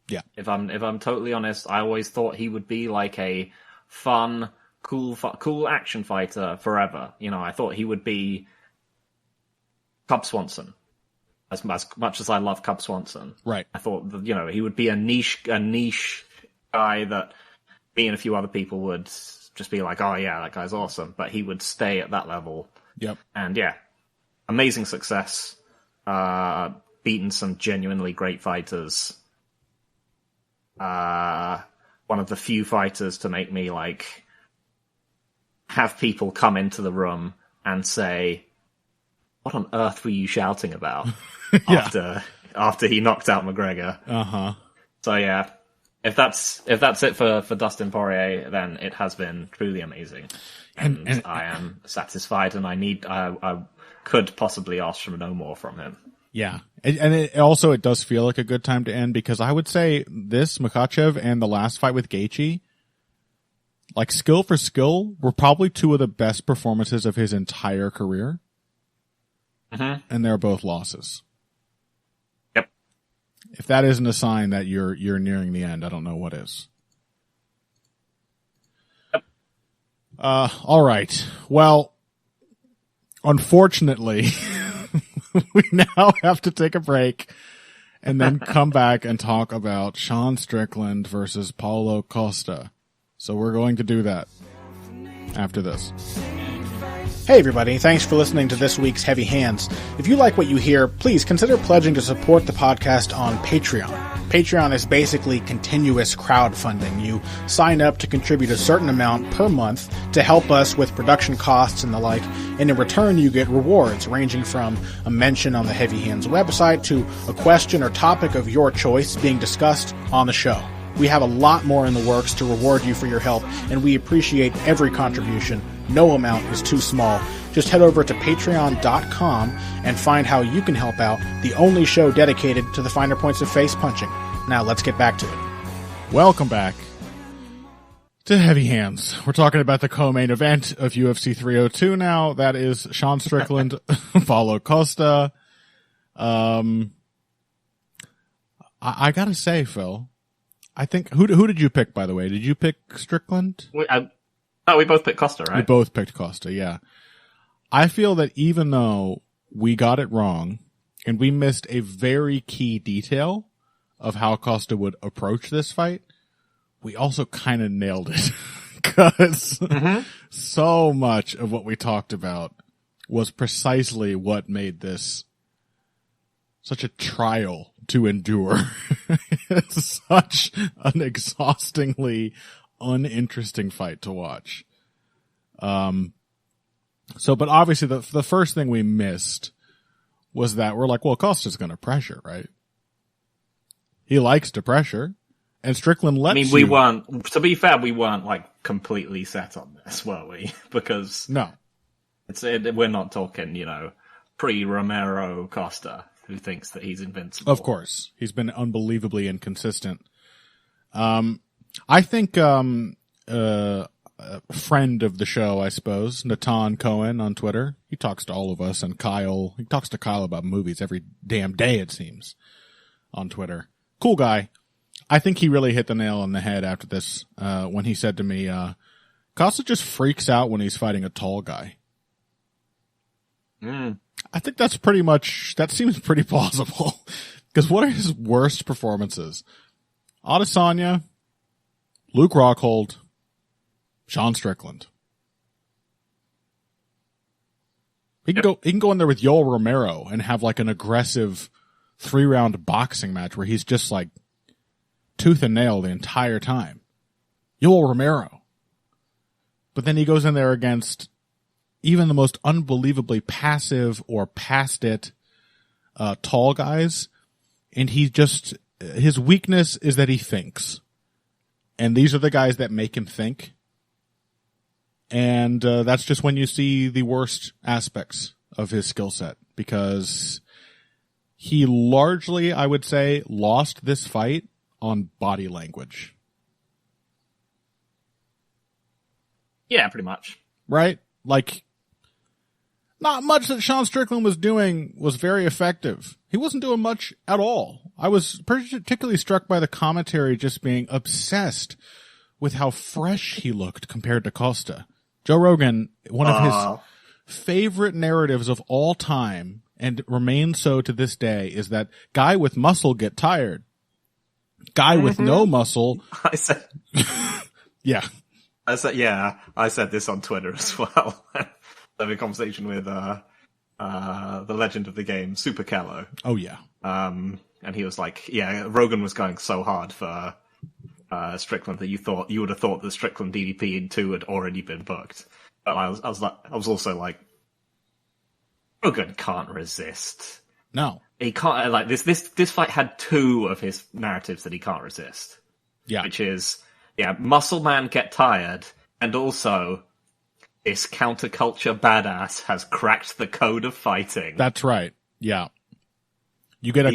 Yeah. If I'm totally honest, I always thought he would be like a fun, cool action fighter forever. You know, I thought he would be Cub Swanson. As much as I love Cub Swanson. Right. I thought that, you know, he would be a niche guy that me and a few other people would just be like, oh yeah, that guy's awesome. But he would stay at that level. Yep. And yeah, amazing success. Beaten some genuinely great fighters. One of the few fighters to make me like have people come into the room and say, what on earth were you shouting about? after he knocked out McGregor. Uh-huh. So yeah, if that's it for Dustin Poirier, then it has been truly amazing. And I am satisfied, and I could possibly ask for no more from him. Yeah. And it does feel like a good time to end, because I would say this, Makhachev, and the last fight with Gaethje, like skill for skill, were probably two of the best performances of his entire career. Mm-hmm. And they're both losses. Yep. If that isn't a sign that you're nearing the end, I don't know what is. Yep. All right. Well, unfortunately, we now have to take a break and then come back and talk about Sean Strickland versus Paulo Costa. So we're going to do that after this. Hey everybody, thanks for listening to this week's Heavy Hands. If you like what you hear, please consider pledging to support the podcast on Patreon. Patreon is basically continuous crowdfunding. You sign up to contribute a certain amount per month to help us with production costs and the like, and in return you get rewards ranging from a mention on the Heavy Hands website to a question or topic of your choice being discussed on the show. We have a lot more in the works to reward you for your help, and we appreciate every contribution. No amount is too small. Just head over to patreon.com and find how you can help out the only show dedicated to the finer points of face punching. Now let's get back to it. Welcome back to Heavy Hands. We're talking about the co-main event of UFC 302 now. That is Sean Strickland, Paulo Costa. I gotta say, Phil, I think, who did you pick, by the way? Did you pick Strickland? We both picked Costa, right? We both picked Costa, yeah. I feel that even though we got it wrong, and we missed a very key detail of how Costa would approach this fight, we also kind of nailed it. Because so much of what we talked about was precisely what made this such a trial to endure. It's such an exhaustingly uninteresting fight to watch. But obviously the first thing we missed was that we're like, well, Costa's going to pressure, right? He likes to pressure, and Strickland lets we weren't, to be fair, we weren't like completely set on this, were we? Because No. We're not talking, pre-Romero Costa, who thinks that he's invincible. Of course. He's been unbelievably inconsistent. I think, a friend of the show, I suppose, Natan Cohen on Twitter. He talks to all of us, and Kyle. He talks to Kyle about movies every damn day, it seems, on Twitter. Cool guy. I think he really hit the nail on the head after this, when he said to me, Costa just freaks out when he's fighting a tall guy. I think that seems pretty plausible. Because what are his worst performances? Adesanya, Luke Rockhold, Sean Strickland. He can go in there with Yoel Romero and have like an aggressive 3-round boxing match where he's just like tooth and nail the entire time. Yoel Romero. But then he goes in there against even the most unbelievably passive or past it tall guys, and his weakness is that he thinks. And these are the guys that make him think. And that's just when you see the worst aspects of his skill set, because he largely, I would say, lost this fight on body language. Yeah, pretty much. Right? Like, not much that Sean Strickland was doing was very effective. He wasn't doing much at all. I was particularly struck by the commentary just being obsessed with how fresh he looked compared to Costa. Joe Rogan, one of his favorite narratives of all time, and remains so to this day, is that guy with muscle get tired. Guy with no muscle. I said, yeah. I said this on Twitter as well. Having a conversation with the legend of the game, Super Callow. Oh yeah. And he was like, yeah, Rogan was going so hard for Strickland that you would have thought that Strickland DDP 2 had already been booked. But I was also like, Rogan can't resist. No. He can't, like, this fight had 2 of his narratives that he can't resist. Yeah. Which is, muscle man get tired, and also this counterculture badass has cracked the code of fighting. That's right. Yeah. You get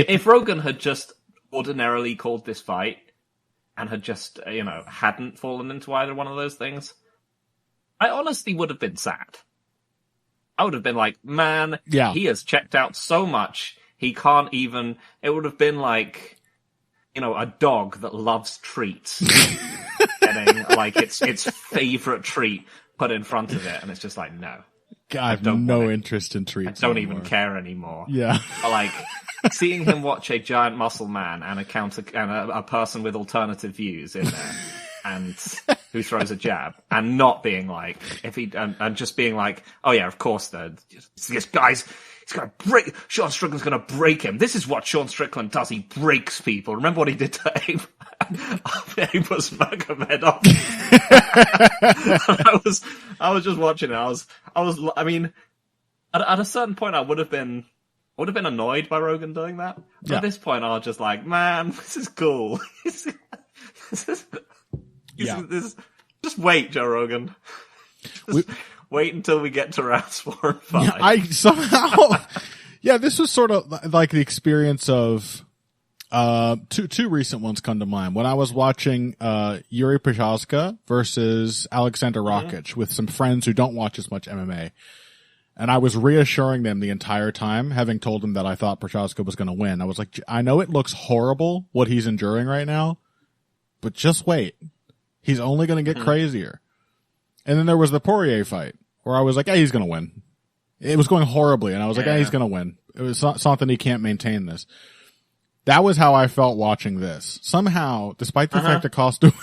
if Rogan had just ordinarily called this fight and had just, hadn't fallen into either one of those things, I honestly would have been sad. I would have been like, man, he has checked out so much, he can't even, it would have been like, a dog that loves treats. Getting like its favorite treat put in front of it, and it's just like, no. I have no interest in treats. I don't even care anymore. Yeah. But like seeing him watch a giant muscle man and a person with alternative views in there, and who throws a jab, and not being like, and just being like, oh yeah, of course, this guy's. He's going to break. Sean Strickland's going to break him. This is what Sean Strickland does. He breaks people. Remember what he did to Abe? Abe was Makhachev off. I was just watching it. I mean, at a certain point, I would have been annoyed by Rogan doing that. But at this point, I was just like, man, this is cool. Just wait, Joe Rogan. Wait until we get to rounds 4 and 5. This was sort of like the experience of, two recent ones come to mind. When I was watching, Yuri Prochazka versus Alexander Rakic with some friends who don't watch as much MMA. And I was reassuring them the entire time, having told them that I thought Prochazka was going to win. I was like, I know it looks horrible what he's enduring right now, but just wait. He's only going to get crazier. And then there was the Poirier fight where I was like, hey, he's going to win. It was going horribly, and I was like, hey, he's going to win. It was something he can't maintain this. That was how I felt watching this. Somehow, despite the fact that Costa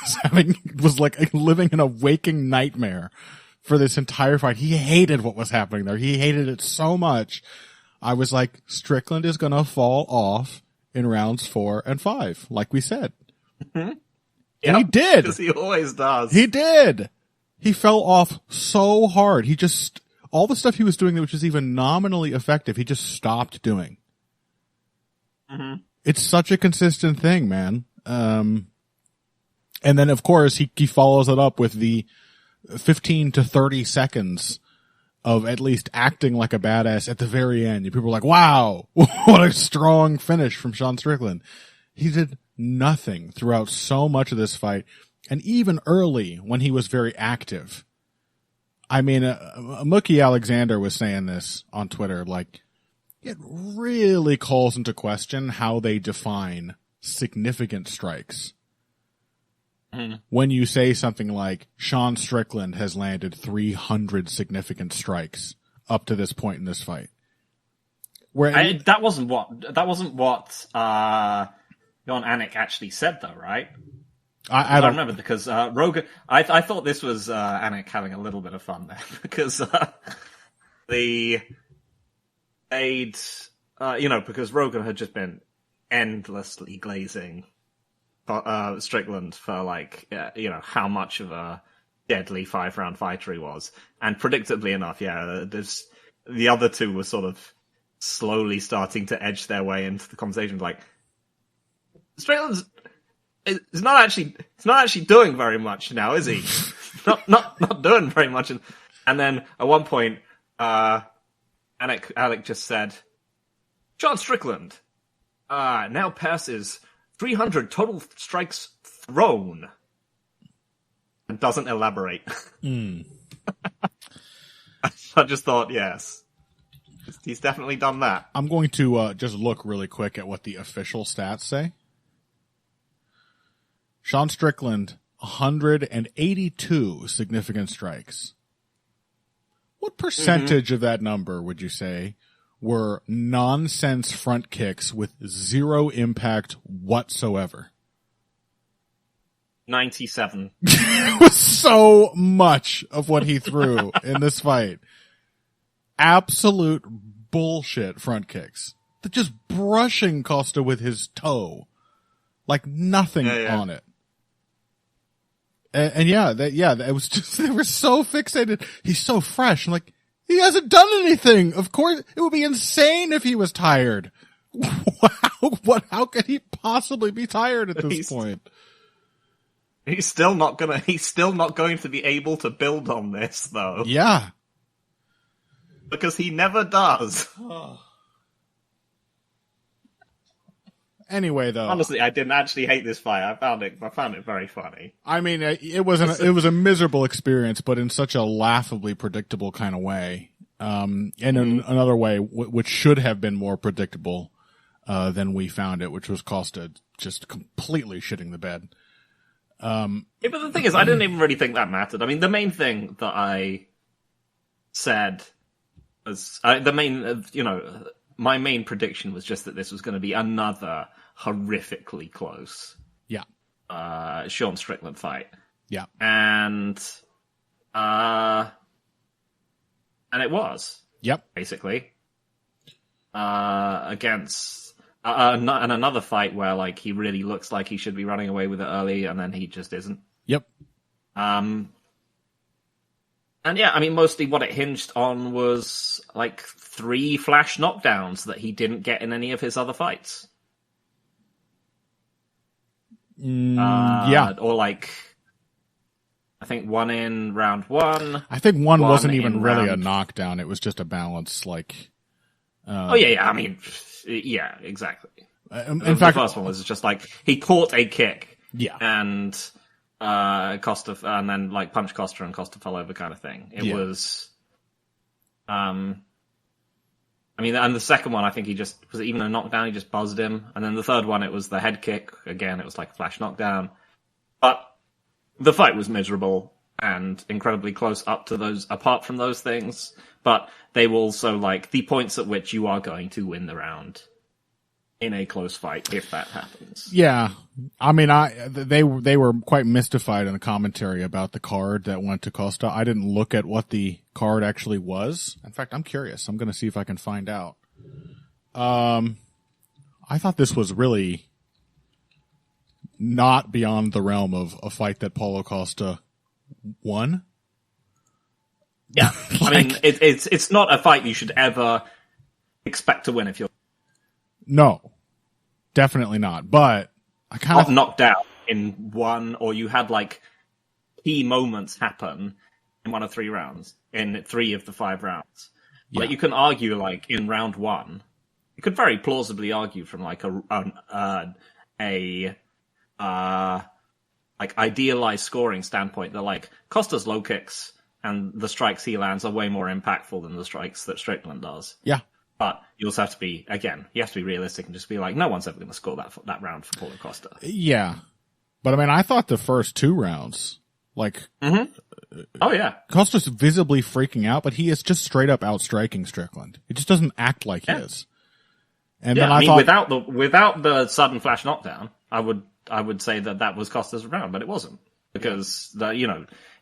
was like living in a waking nightmare for this entire fight, he hated what was happening there. He hated it so much. I was like, Strickland is going to fall off in rounds 4 and 5, like we said. And he did. Because he always does. He did. He fell off so hard. He just all the stuff he was doing which is even nominally effective, he just stopped doing. Mm-hmm. It's such a consistent thing, man. And then, of course, he follows it up with the 15 to 30 seconds of at least acting like a badass at the very end. People are like, wow, what a strong finish from Sean Strickland. He did nothing throughout so much of this fight. And even early when he was very active. I mean, Mookie Alexander was saying this on Twitter, like, it really calls into question how they define significant strikes. Mm-hmm. When you say something like, Sean Strickland has landed 300 significant strikes up to this point in this fight. That wasn't what Jon Anik actually said, though, right? I don't remember, because Rogan. I thought this was Anik having a little bit of fun there, because because Rogan had just been endlessly glazing Strickland for, like, how much of a deadly 5-round fighter he was, and predictably enough, the other two were sort of slowly starting to edge their way into the conversation, like, Strickland's it's not actually doing very much now, is he? not doing very much. And then at one point, Alec just said, Sean Strickland now passes 300 total strikes thrown, and doesn't elaborate. Mm. I just thought, yes, he's definitely done that. I'm going to just look really quick at what the official stats say. Sean Strickland, 182 significant strikes. What percentage of that number would you say were nonsense front kicks with zero impact whatsoever? 97. It was so much of what he threw in this fight. Absolute bullshit front kicks. Just brushing Costa with his toe. Like nothing on it. And it was just, they were so fixated. He's so fresh. I'm like, he hasn't done anything. Of course, it would be insane if he was tired. Wow, how could he possibly be tired at this point? He's still not going to be able to build on this, though. Yeah. Because he never does. Anyway, though, honestly, I didn't actually hate this fight. I found it very funny. I mean, it was a miserable experience, but in such a laughably predictable kind of way. And in another way, which should have been more predictable than we found it, which was Costa just completely shitting the bed. But the thing is, I didn't even really think that mattered. I mean, the main thing that I said was my main prediction was just that this was going to be another horrifically close, Sean Strickland fight. Yeah, and it was. Yep, basically against and another fight where, like, he really looks like he should be running away with it early, and then he just isn't. Yep. And yeah, I mean, mostly what it hinged on was, like, 3 flash knockdowns that he didn't get in any of his other fights. Yeah. Or, like, I think one in round 1. I think one wasn't even really a knockdown. It was just a balance, like... I mean, yeah, exactly. In the fact, first one was just, like, he caught a kick. Yeah. And... Costa, and then, like, punched Costa and Costa fell over kind of thing. It was, I mean, and the second one, I think was it even a knockdown? He just buzzed him. And then the third one, it was the head kick. Again, it was like a flash knockdown. But the fight was miserable and incredibly close apart from those things. But they were also, like, the points at which you are going to win the round in a close fight, if that happens. Yeah. I mean, they were quite mystified in the commentary about the card that went to Costa. I didn't look at what the card actually was. In fact, I'm curious. I'm going to see if I can find out. I thought this was really not beyond the realm of a fight that Paulo Costa won. Yeah, I mean, it's not a fight you should ever expect to win if you're no, definitely not. But I kind of knocked out in one, or you had like key moments happen in 1 of 3 rounds, in 3 of the 5 rounds. Yeah. Like you can argue, like in round 1, you could very plausibly argue from like a like idealized scoring standpoint that like Costa's low kicks and the strikes he lands are way more impactful than the strikes that Strickland does. Yeah. But you also have to be, again, you have to be realistic and just be like, no one's ever going to score that round for Paulo Costa. Yeah. But I mean, I thought the first 2 rounds, like, oh yeah, Costa's visibly freaking out, but he is just straight up outstriking Strickland. He just doesn't act like he is. And yeah, then I mean, thought, without the sudden flash knockdown, I would say that was Costa's round, but it wasn't, because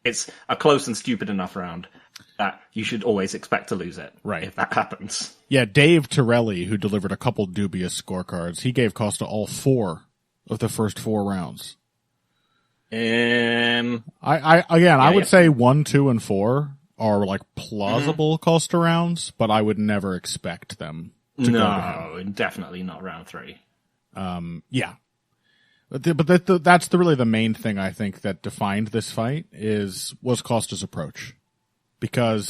it's a close and stupid enough round that you should always expect to lose it, right? If that happens. Yeah, Dave Torelli, who delivered a couple dubious scorecards, he gave Costa all 4 of the first 4 rounds. I would say 1, 2, and 4 are like plausible Costa rounds, but I would never expect them to go to him. Definitely not round 3. Yeah. But that's really the main thing I think that defined this fight was Costa's approach. Because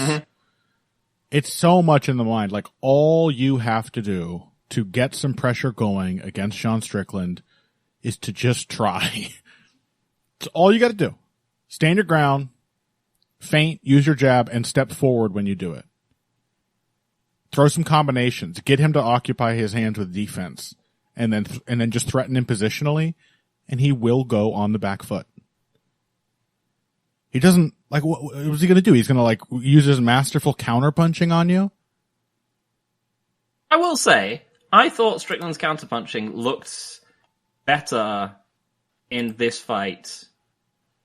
it's so much in the mind. Like, all you have to do to get some pressure going against Sean Strickland is to just try. It's all you got to do. Stand your ground, feint, use your jab, and step forward when you do it. Throw some combinations. Get him to occupy his hands with defense. And then just threaten him positionally, and he will go on the back foot. He doesn't, like, what was he going to do? He's going to, like, use his masterful counterpunching on you? I will say, I thought Strickland's counterpunching looked better in this fight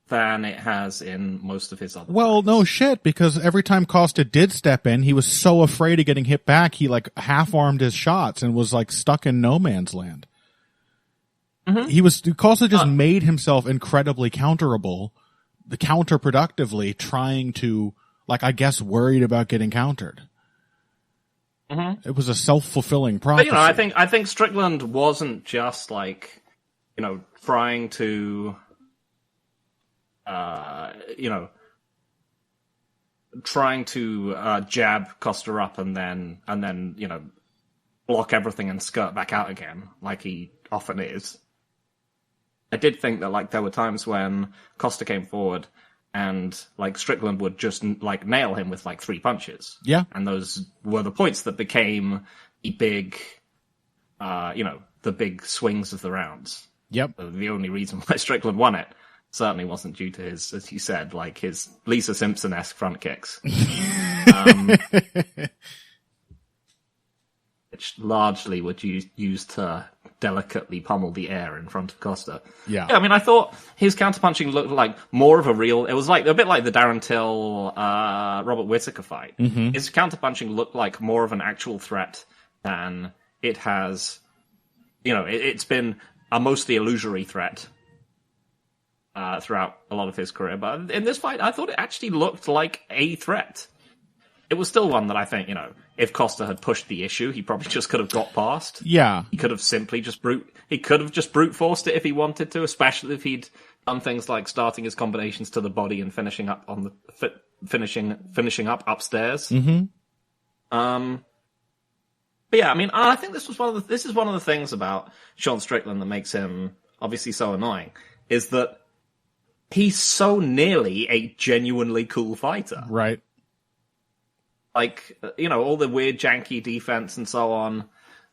than it has in most of his other fights. No shit, because every time Costa did step in, he was so afraid of getting hit back, he, like, half-armed his shots and was, like, stuck in no man's land. Costa just made himself incredibly counterproductively, trying to, like, I guess, worried about getting countered. It was a self-fulfilling prophecy. But, I think Strickland wasn't just like, trying to, jab Costa up and then block everything and skirt back out again, like he often is. I did think that, like, there were times when Costa came forward and, like, Strickland would just, like, nail him with, like, 3 punches. Yeah. And those were the points that became the big, the big swings of the rounds. Yep. The only reason why Strickland won it certainly wasn't due to his, as you said, like, his Lisa Simpson-esque front kicks. Which largely were used to delicately pummel the air in front of Costa. Yeah. I mean, I thought his counterpunching looked like more of a real... It was like a bit like the Darren Till, Robert Whittaker fight. His counterpunching looked like more of an actual threat than it has... it's been a mostly illusory threat throughout a lot of his career. But in this fight, I thought it actually looked like a threat. It was still one that I think, if Costa had pushed the issue, he probably just could have got past. Yeah. He could have simply just brute forced it if he wanted to, especially if he'd done things like starting his combinations to the body and finishing up on the finishing up upstairs. But yeah, I mean, I think this is one of the things about Sean Strickland that makes him obviously so annoying, is that he's so nearly a genuinely cool fighter. Right. Like, all the weird janky defense and so on.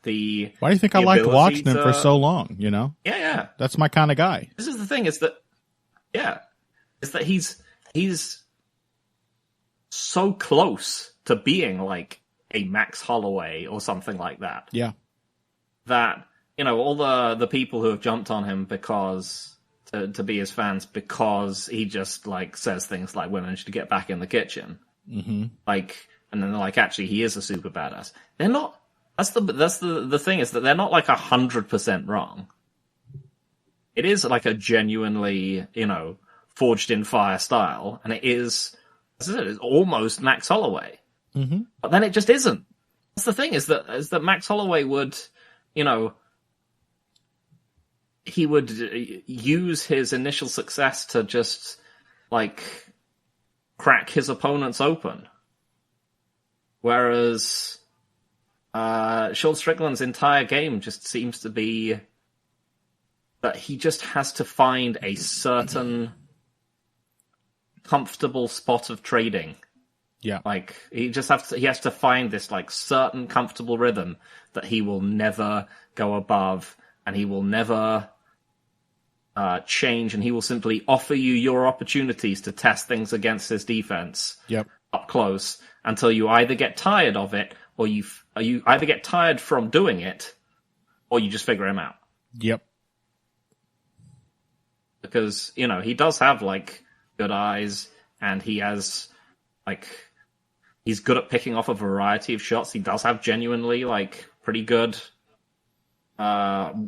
Why do you think I liked watching him for so long, Yeah. That's my kind of guy. This is the thing, is that he's so close to being like a Max Holloway or something like that. Yeah. That, all the people who have jumped on him because to be his fans because he just like says things like women should get back in the kitchen. Like, and then they're like, actually, he is a super badass. They're not. That's the thing, is that they're not like 100% wrong. It is like a genuinely, forged in fire style, and it is as I said, it's almost Max Holloway. Mm-hmm. But then it just isn't. That's the thing, is that Max Holloway would, he would use his initial success to just, like, crack his opponents open. Whereas Sean Strickland's entire game just seems to be that he just has to find a certain comfortable spot of trading. Yeah. Like, he has to find this, like, certain comfortable rhythm that he will never go above, and he will never change, and he will simply offer you your opportunities to test things against his defense up close until you either get tired of it, or you either get tired from doing it, or you just figure him out. Yep. Because, he does have, like, good eyes, and he has, like, he's good at picking off a variety of shots. He does have genuinely, like, pretty good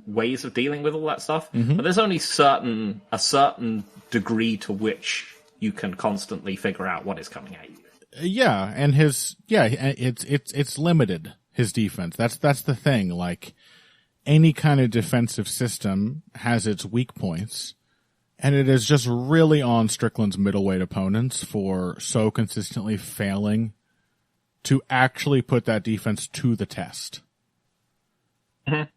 ways of dealing with all that stuff. Mm-hmm. But there's only a certain degree to which you can constantly figure out what is coming at you. Yeah, and it's limited, his defense. That's the thing. Like, any kind of defensive system has its weak points, and it is just really on Strickland's middleweight opponents for so consistently failing to actually put that defense to the test. Mm-hmm.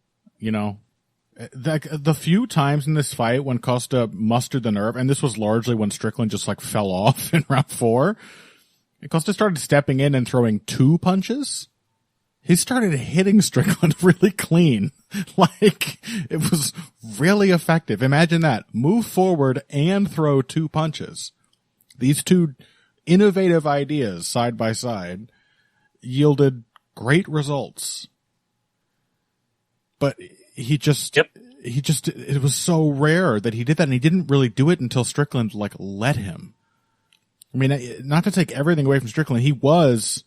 The few times in this fight when Costa mustered the nerve, and this was largely when Strickland just, like, fell off in round 4, Costa started stepping in and throwing 2 punches. He started hitting Strickland really clean. Like, it was really effective. Imagine that. Move forward and throw 2 punches. These 2 innovative ideas side by side yielded great results. But it was so rare that he did that, and he didn't really do it until Strickland, like, let him. I mean, not to take everything away from Strickland, he was,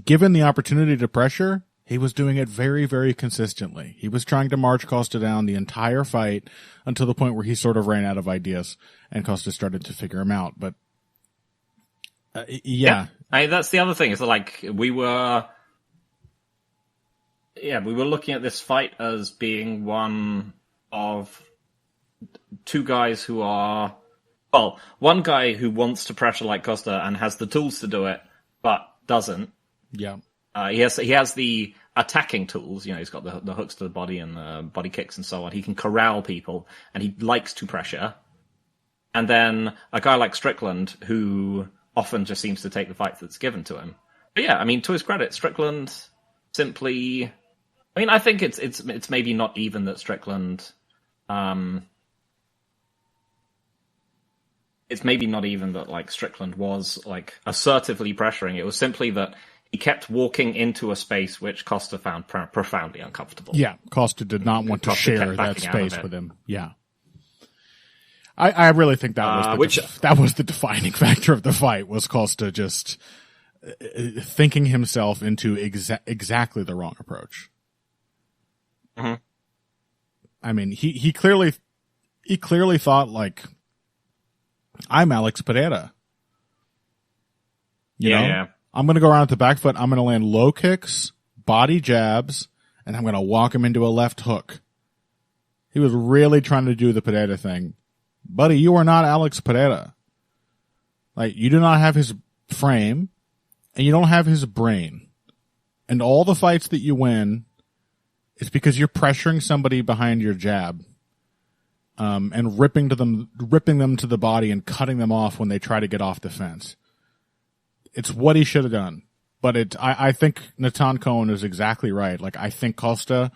given the opportunity to pressure, he was doing it very, very consistently. He was trying to march Costa down the entire fight until the point where he sort of ran out of ideas, and Costa started to figure him out. But, yeah. I mean, that's the other thing, is that, like, we were looking at this fight as being one of 2 guys who are, well, one guy who wants to pressure like Costa and has the tools to do it, but doesn't. Yeah. He has the attacking tools. He's got the hooks to the body and the body kicks and so on. He can corral people, and he likes to pressure. And then a guy like Strickland, who often just seems to take the fight that's given to him. But yeah, I mean, to his credit, Strickland simply, I mean, I think it's maybe not even that Strickland, it's maybe not even that, like, Strickland was, like, assertively pressuring. It was simply that he kept walking into a space which Costa found profoundly uncomfortable. Yeah, Costa did not want to share that space with him. Yeah. I really think that was the defining factor of the fight, was Costa just thinking himself into exactly the wrong approach. Mm-hmm. I mean, he clearly thought, like, I'm Alex Pereira. You know? Yeah. I'm going to go around with the back foot. I'm going to land low kicks, body jabs, and I'm going to walk him into a left hook. He was really trying to do the Pereira thing. Buddy, you are not Alex Pereira. Like, you do not have his frame, and you don't have his brain. And all the fights that you win, it's because you're pressuring somebody behind your jab, and ripping them to the body and cutting them off when they try to get off the fence. It's what he should have done. But I think Natan Cohen is exactly right. Like, I think Costa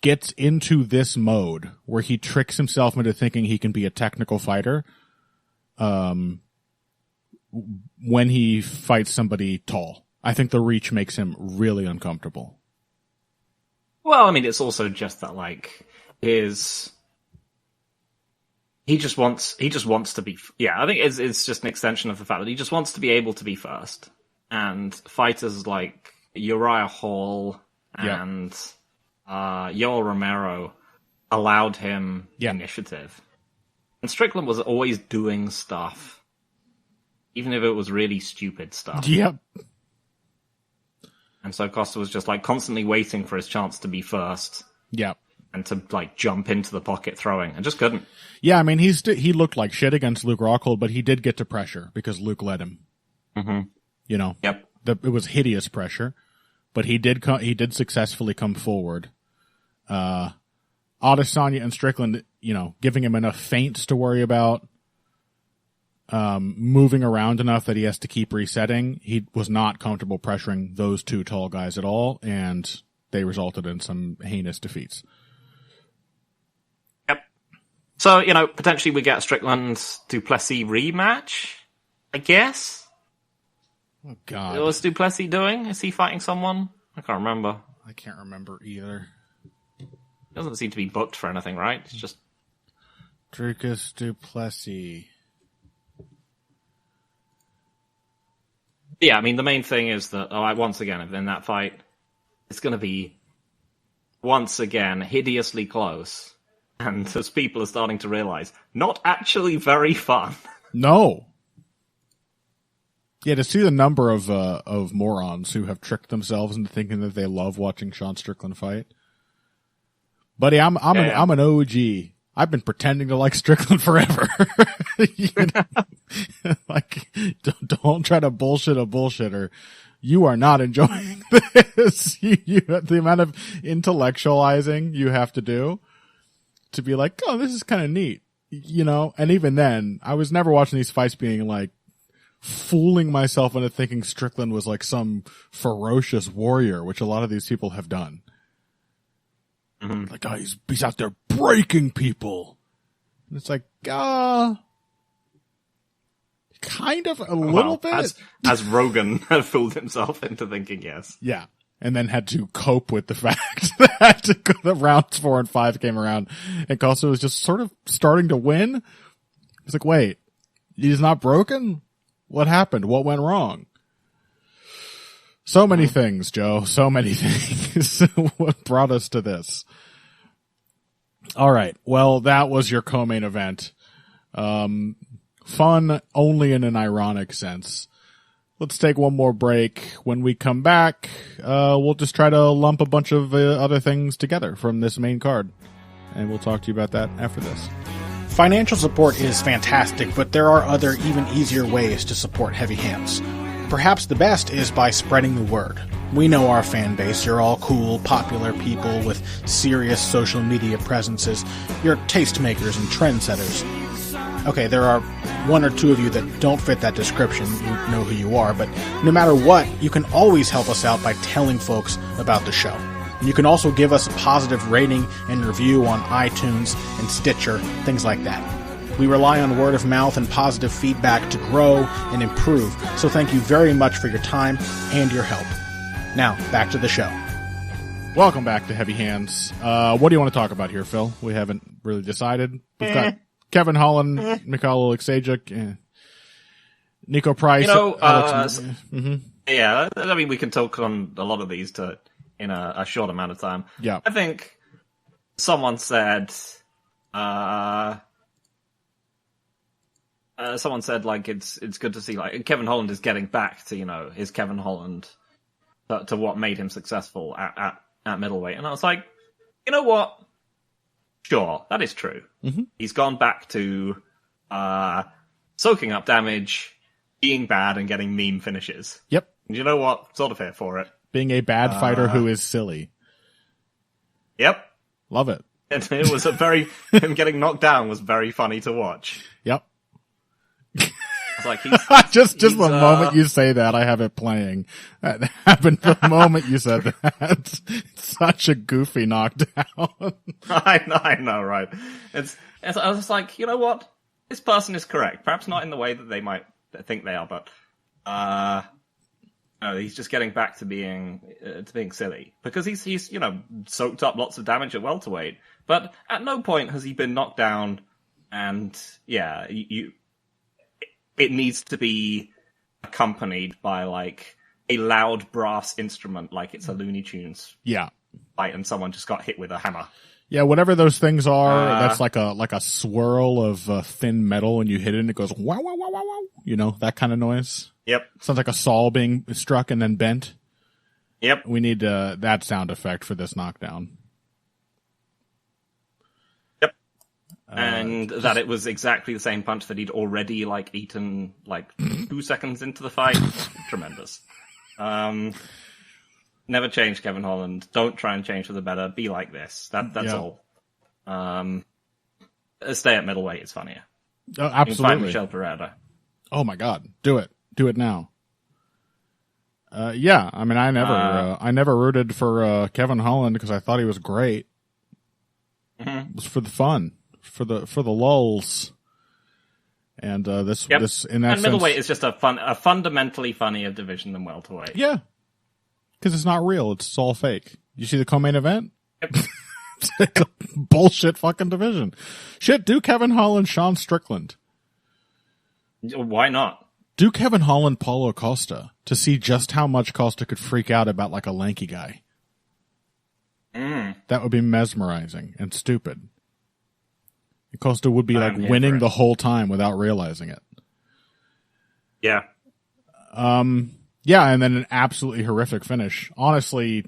gets into this mode where he tricks himself into thinking he can be a technical fighter, when he fights somebody tall. I think the reach makes him really uncomfortable. Well, I mean, it's also just that, like, he just wants to be, I think it's just an extension of the fact that he just wants to be able to be first. And fighters like Uriah Hall and Yoel Romero allowed him initiative. And Strickland was always doing stuff even if it was really stupid stuff. Yep. And so Costa was just like constantly waiting for his chance to be first. Yep. And to like jump into the pocket throwing, and just couldn't. Yeah, I mean, he looked like shit against Luke Rockhold, but he did get to pressure because Luke led him. Mm-hmm. You know, yep. It was hideous pressure, but he did successfully come forward. Adesanya and Strickland, you know, giving him enough feints to worry about, moving around enough that he has to keep resetting. He was not comfortable pressuring those two tall guys at all, and they resulted in some heinous defeats. So, you know, potentially we get a Strickland-Duplessis rematch, I guess? Oh, God. What's Duplessis doing? Is he fighting someone? I can't remember. I can't remember either. He doesn't seem to be booked for anything, right? It's just... Dricus Duplessis. Yeah, I mean, the main thing is that, once again, in that fight, it's going to be, once again, hideously close. And as people are starting to realize, not actually very fun. No. Yeah, to see the number of morons who have tricked themselves into thinking that they love watching Sean Strickland fight. Buddy, I'm an OG. I've been pretending to like Strickland forever. Like, don't try to bullshit a bullshitter. You are not enjoying this. The amount of intellectualizing you have to do to be like, oh, this is kind of neat, you know? And even then, I was never watching these fights being like, fooling myself into thinking Strickland was like some ferocious warrior, which a lot of these people have done. Mm-hmm. Like, oh, he's out there breaking people. And it's like, kind of a little bit. As Rogan had fooled himself into thinking, yes. Yeah. And then had to cope with the fact that the rounds 4 and 5 came around and Costa was just sort of starting to win. It's like, wait, he's not broken? What happened? What went wrong? So many things, Joe. So many things. What brought us to this? All right. Well, that was your co-main event. Fun only in an ironic sense. Let's take one more break. When we come back, we'll just try to lump a bunch of other things together from this main card. And we'll talk to you about that after this. Financial support is fantastic, but there are other, even easier ways to support Heavy Hands. Perhaps the best is by spreading the word. We know our fan base. You're all cool, popular people with serious social media presences. You're tastemakers and trendsetters. Okay, there are one or two of you that don't fit that description. You know who you are, but no matter what, you can always help us out by telling folks about the show. You can also give us a positive rating and review on iTunes and Stitcher, things like that. We rely on word of mouth and positive feedback to grow and improve, so thank you very much for your time and your help. Now, back to the show. Welcome back to Heavy Hands. What do you want to talk about here, Phil? We haven't really decided. We've got Kevin Holland, Makhachev-Poirier, Nico Price. You know, yeah, I mean, we can talk on a lot of these in a short amount of time. Yeah. I think someone said, like, it's good to see, like, Kevin Holland is getting back to, you know, his Kevin Holland to what made him successful at middleweight. And I was like, you know what? Sure, that is true. Mm-hmm. He's gone back to soaking up damage, being bad, and getting meme finishes. Yep. And you know what? Sort of here for it. Being a bad fighter who is silly. Yep. Love it. It was him getting knocked down was very funny to watch. Yep. It's like just the moment you say that, I have it playing. That happened the moment you said that. It's such a goofy knockdown. I know, right? I was just like, you know what? This person is correct. Perhaps not in the way that they might think they are, but no, he's just getting back to being silly because he's you know soaked up lots of damage at welterweight, but at no point has he been knocked down. And yeah, it needs to be accompanied by like a loud brass instrument, like it's a Looney Tunes fight and someone just got hit with a hammer. Yeah, whatever those things are, that's like a swirl of thin metal, and you hit it and it goes wow, wow, wow, wow, wow. You know, that kind of noise. Yep. Sounds like a saw being struck and then bent. Yep. We need that sound effect for this knockdown. Yep. And that it was exactly the same punch that he'd already eaten 2 seconds into the fight. Tremendous. Never change, Kevin Holland. Don't try and change for the better. Be like this. That's all. Stay at middleweight. It's funnier. Oh, You can absolutely. fight Michelle Pereira. Oh my God. Do it. Do it now. Yeah. I mean, I never rooted for Kevin Holland because I thought he was great. Mm-hmm. It was for the fun, for the lulls. And this in that and middleweight sense, is just a fundamentally funnier division than welterweight. yeah, because it's not real. It's all fake. You see the co-main event? Yep. It's a bullshit fucking division. Shit, do Kevin Holland, Sean Strickland. Why not? Do Kevin Holland, Paulo Costa to see just how much Costa could freak out about a lanky guy. That would be mesmerizing and stupid. Costa would be winning the whole time without realizing it. Yeah. Yeah, and then an absolutely horrific finish. Honestly,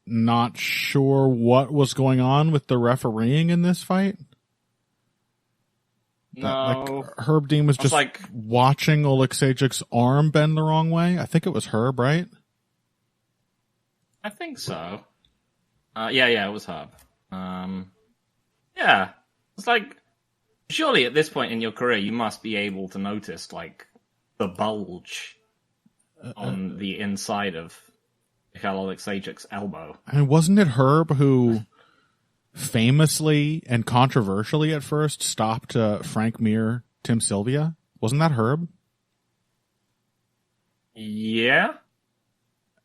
not sure what was going on with the refereeing in this fight. No. Herb Dean was just watching Oleksiejczuk's arm bend the wrong way. I think it was Herb, right? I think so. Yeah, it was Herb. Yeah. It's surely at this point in your career, you must be able to notice, the bulge on the inside of Mikhail Oleksiejczuk's elbow. I mean, wasn't it Herb who famously and controversially at first stopped Frank Mir, Tim Sylvia? Wasn't that Herb? Yeah.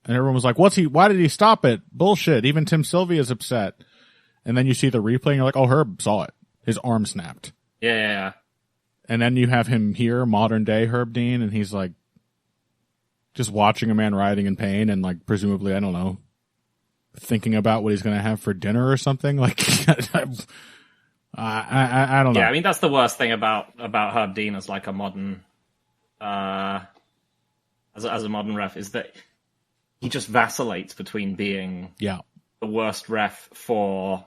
And everyone was like, why did he stop it? Bullshit. Even Tim Sylvia's upset. And then you see the replay and you're like, oh, Herb saw it. His arm snapped. Yeah. And then you have him here, modern day Herb Dean, and he's just watching a man writhing in pain and presumably, I don't know, thinking about what he's going to have for dinner or something. I don't know. Yeah, I mean, that's the worst thing about Herb Dean as a modern, as a modern ref, is that he just vacillates between being the worst ref for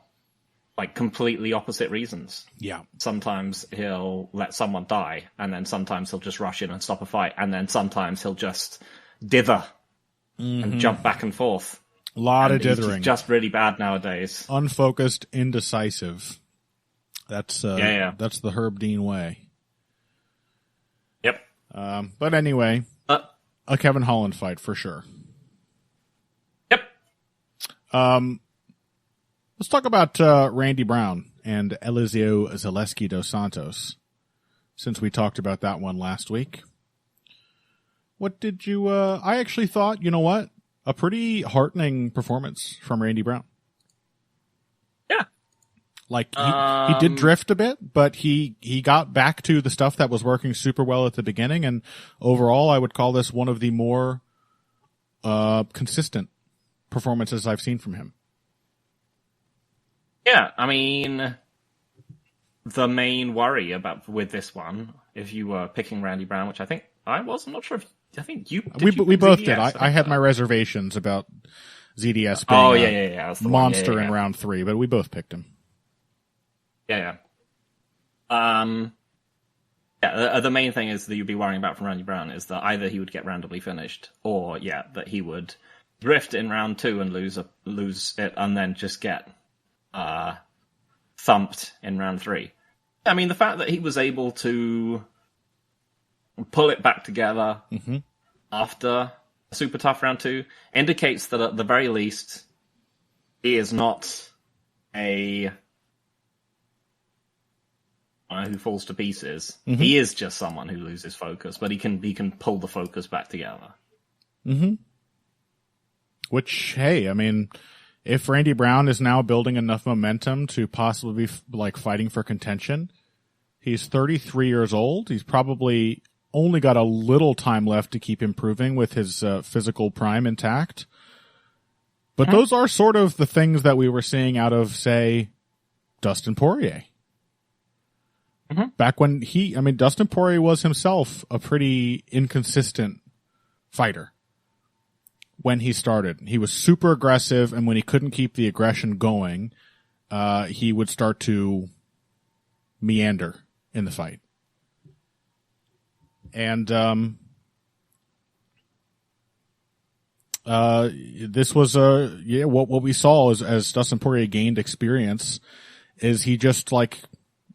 completely opposite reasons. Yeah. Sometimes he'll let someone die, and then sometimes he'll just rush in and stop a fight, and then sometimes he'll just dither and jump back and forth. A lot of dithering. He's just really bad nowadays. Unfocused, indecisive. That's that's the Herb Dean way. Yep. But anyway, a Kevin Holland fight for sure. Yep. Let's talk about Randy Brown and Eliseo Zaleski dos Santos, since we talked about that one last week. What did you... I actually thought, you know what? A pretty heartening performance from Randy Brown. Yeah. He did drift a bit, but he got back to the stuff that was working super well at the beginning, and overall I would call this one of the more consistent performances I've seen from him. Yeah, I mean, the main worry with this one, if you were picking Randy Brown, which I think I was, I'm not sure if I think you. We both did. I had my reservations about ZDS being That's a monster in round 3, but we both picked him. Yeah. The main thing is that you'd be worrying about from Randy Brown is that either he would get randomly finished, or that he would drift in round 2 and lose it, and then just get thumped in round 3. I mean, the fact that he was able to pull it back together after a super tough round 2 indicates that at the very least he is not a who falls to pieces. He is just someone who loses focus, but he can pull the focus back together. Which, hey, I mean, if Randy Brown is now building enough momentum to possibly be fighting for contention, he's 33 years old. He's probably only got a little time left to keep improving with his physical prime intact. But those are sort of the things that we were seeing out of, say, Dustin Poirier. Back when Dustin Poirier was himself a pretty inconsistent fighter. When he started, he was super aggressive, and when he couldn't keep the aggression going, he would start to meander in the fight. And this was what we saw as Dustin Poirier gained experience is he just like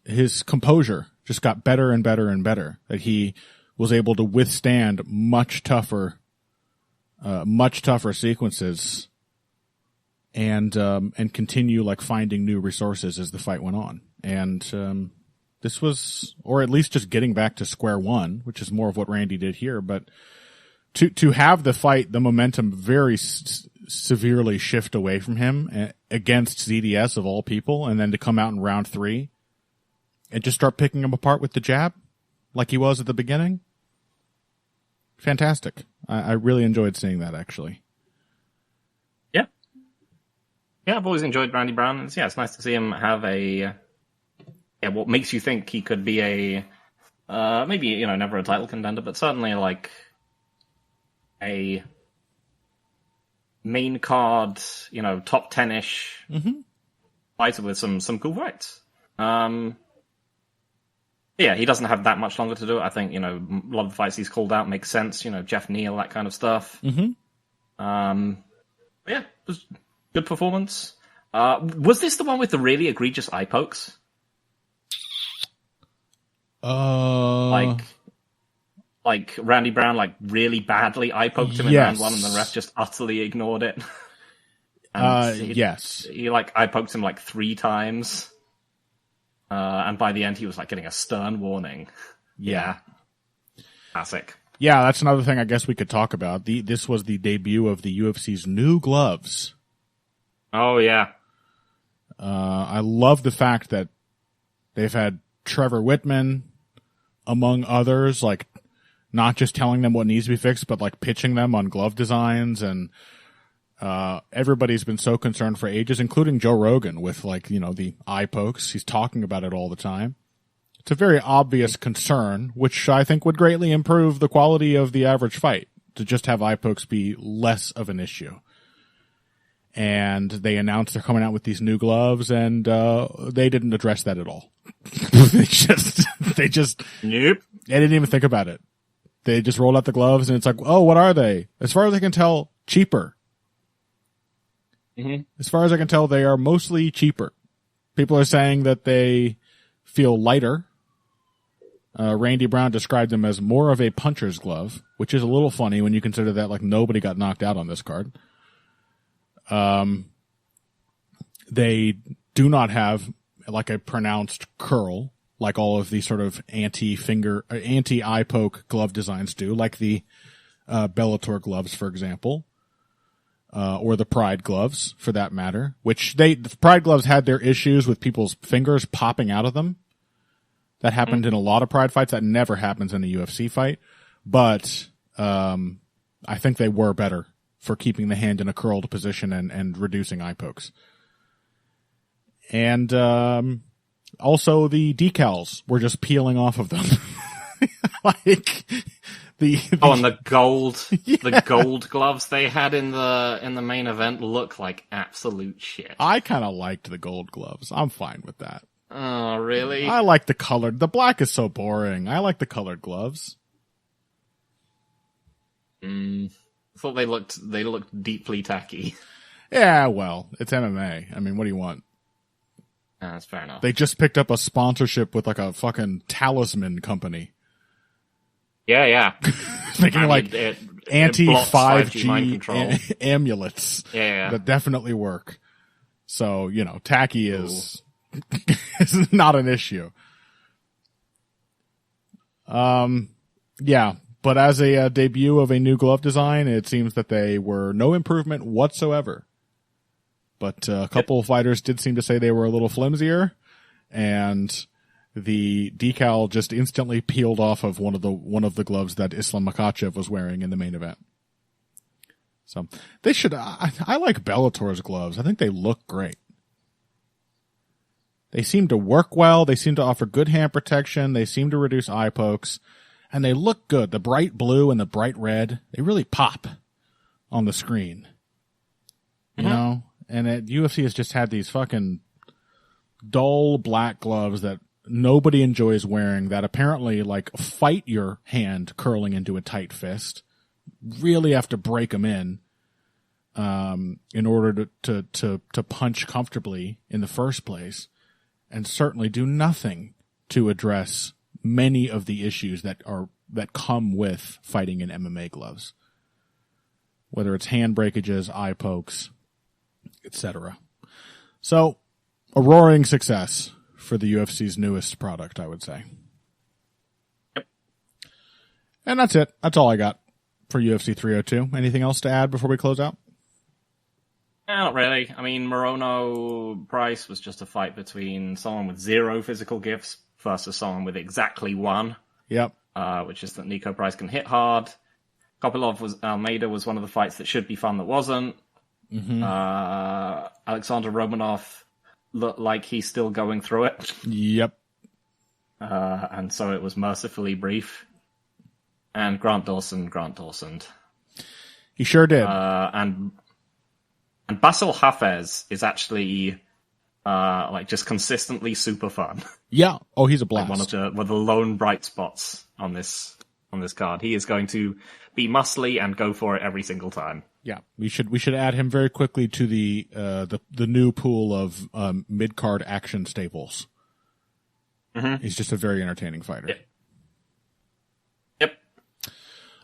his composure just got better and better and better, that he was able to withstand much tougher sequences and continue like finding new resources as the fight went on. And this was, or at least just getting back to square one, which is more of what Randy did here, but to have the fight, the momentum very severely shift away from him against ZDS of all people, and then to come out in round 3 and just start picking him apart with the jab like he was at the beginning. Fantastic. I really enjoyed seeing that, actually. Yeah. Yeah, I've always enjoyed Randy Brown. It's nice to see him have what makes you think he could be a, maybe, never a title contender, but certainly like a main card, top 10-ish fighter with some cool fights. Yeah, he doesn't have that much longer to do it. I think, a lot of the fights he's called out make sense, Jeff Neal, that kind of stuff. Yeah, it was good performance. Was this the one with the really egregious eye pokes? Like Randy Brown, like really badly eye poked him in round 1, and the ref just utterly ignored it. Yes. He like eye poked him like 3 times. And by the end, he was like getting a stern warning. Yeah. Classic. Yeah, that's another thing I guess we could talk about. This was the debut of the UFC's new gloves. Oh, yeah. I love the fact that they've had Trevor Whitman, among others, like not just telling them what needs to be fixed, but like pitching them on glove designs, and everybody's been so concerned for ages, including Joe Rogan with like, the eye pokes. He's talking about it all the time. It's a very obvious concern, which I think would greatly improve the quality of the average fight, to just have eye pokes be less of an issue. And they announced they're coming out with these new gloves, and they didn't address that at all. they just nope. They didn't even think about it. They just rolled out the gloves, and it's like, oh, what are they? As far as I can tell, cheaper. As far as I can tell, they are mostly cheaper. People are saying that they feel lighter. Randy Brown described them as more of a puncher's glove, which is a little funny when you consider that like nobody got knocked out on this card. They do not have like a pronounced curl like all of the sort of anti-eye poke glove designs do, like the Bellator gloves, for example. Or the Pride gloves, for that matter, which the Pride gloves had their issues with people's fingers popping out of them. That happened in a lot of Pride fights. That never happens in a UFC fight. But I think they were better for keeping the hand in a curled position and reducing eye pokes. And also the decals were just peeling off of them. Like and the gold the gold gloves they had in the main event look like absolute shit. I kind of liked the gold gloves. I'm fine with that. Oh, really? I like the colored. The black is so boring. I like the colored gloves. I thought they looked deeply tacky. Yeah, well, it's MMA. I mean, what do you want? That's fair enough. They just picked up a sponsorship with like a fucking talisman company. Yeah. Making like anti-5G amulets. Yeah. That definitely work. So, tacky is not an issue. Yeah, but as a debut of a new glove design, it seems that they were no improvement whatsoever. But a couple of fighters did seem to say they were a little flimsier, and the decal just instantly peeled off of one of the gloves that Islam Makhachev was wearing in the main event. So they should, I like Bellator's gloves. I think they look great. They seem to work well. They seem to offer good hand protection. They seem to reduce eye pokes. And they look good. The bright blue and the bright red, they really pop on the screen. You know? And UFC has just had these fucking dull black gloves that nobody enjoys wearing that apparently like fight your hand curling into a tight fist. Really have to break them in order to punch comfortably in the first place. And certainly do nothing to address many of the issues that come with fighting in MMA gloves. Whether it's hand breakages, eye pokes, etc. So, a roaring success for the UFC's newest product, I would say. Yep. And that's it. That's all I got for UFC 302. Anything else to add before we close out? Not really. I mean, Morono Price was just a fight between someone with 0 physical gifts versus someone with exactly 1. Yep. Which is that Nico Price can hit hard. Almeida was one of the fights that should be fun that wasn't. Mm-hmm. Alexander Romanov looked like he's still going through it. Yep. And so it was mercifully brief. And Grant Dawson. He sure did. And Basil Hafez is actually just consistently super fun. Yeah. Oh, he's a blast. Like one of the lone bright spots on this card. He is going to be muscly and go for it every single time. Yeah, we should add him very quickly to the new pool of mid card action staples. Mm-hmm. He's just a very entertaining fighter. Yep.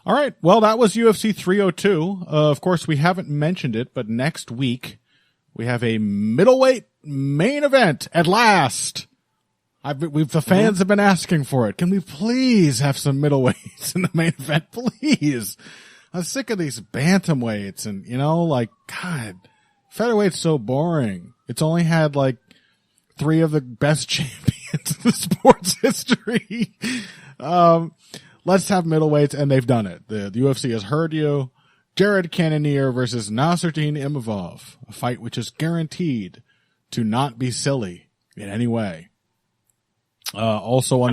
All right. Well, that was UFC 302. Of course, we haven't mentioned it, but next week we have a middleweight main event at last. The fans have been asking for it. Can we please have some middleweights in the main event, please? I'm sick of these bantamweights and, God, featherweight's so boring. It's only had 3 of the best champions in the sport's history. Let's have middleweights, and they've done it. The UFC has heard you. Jared Cannonier versus Nasruddin Imavov, a fight which is guaranteed to not be silly in any way. Also a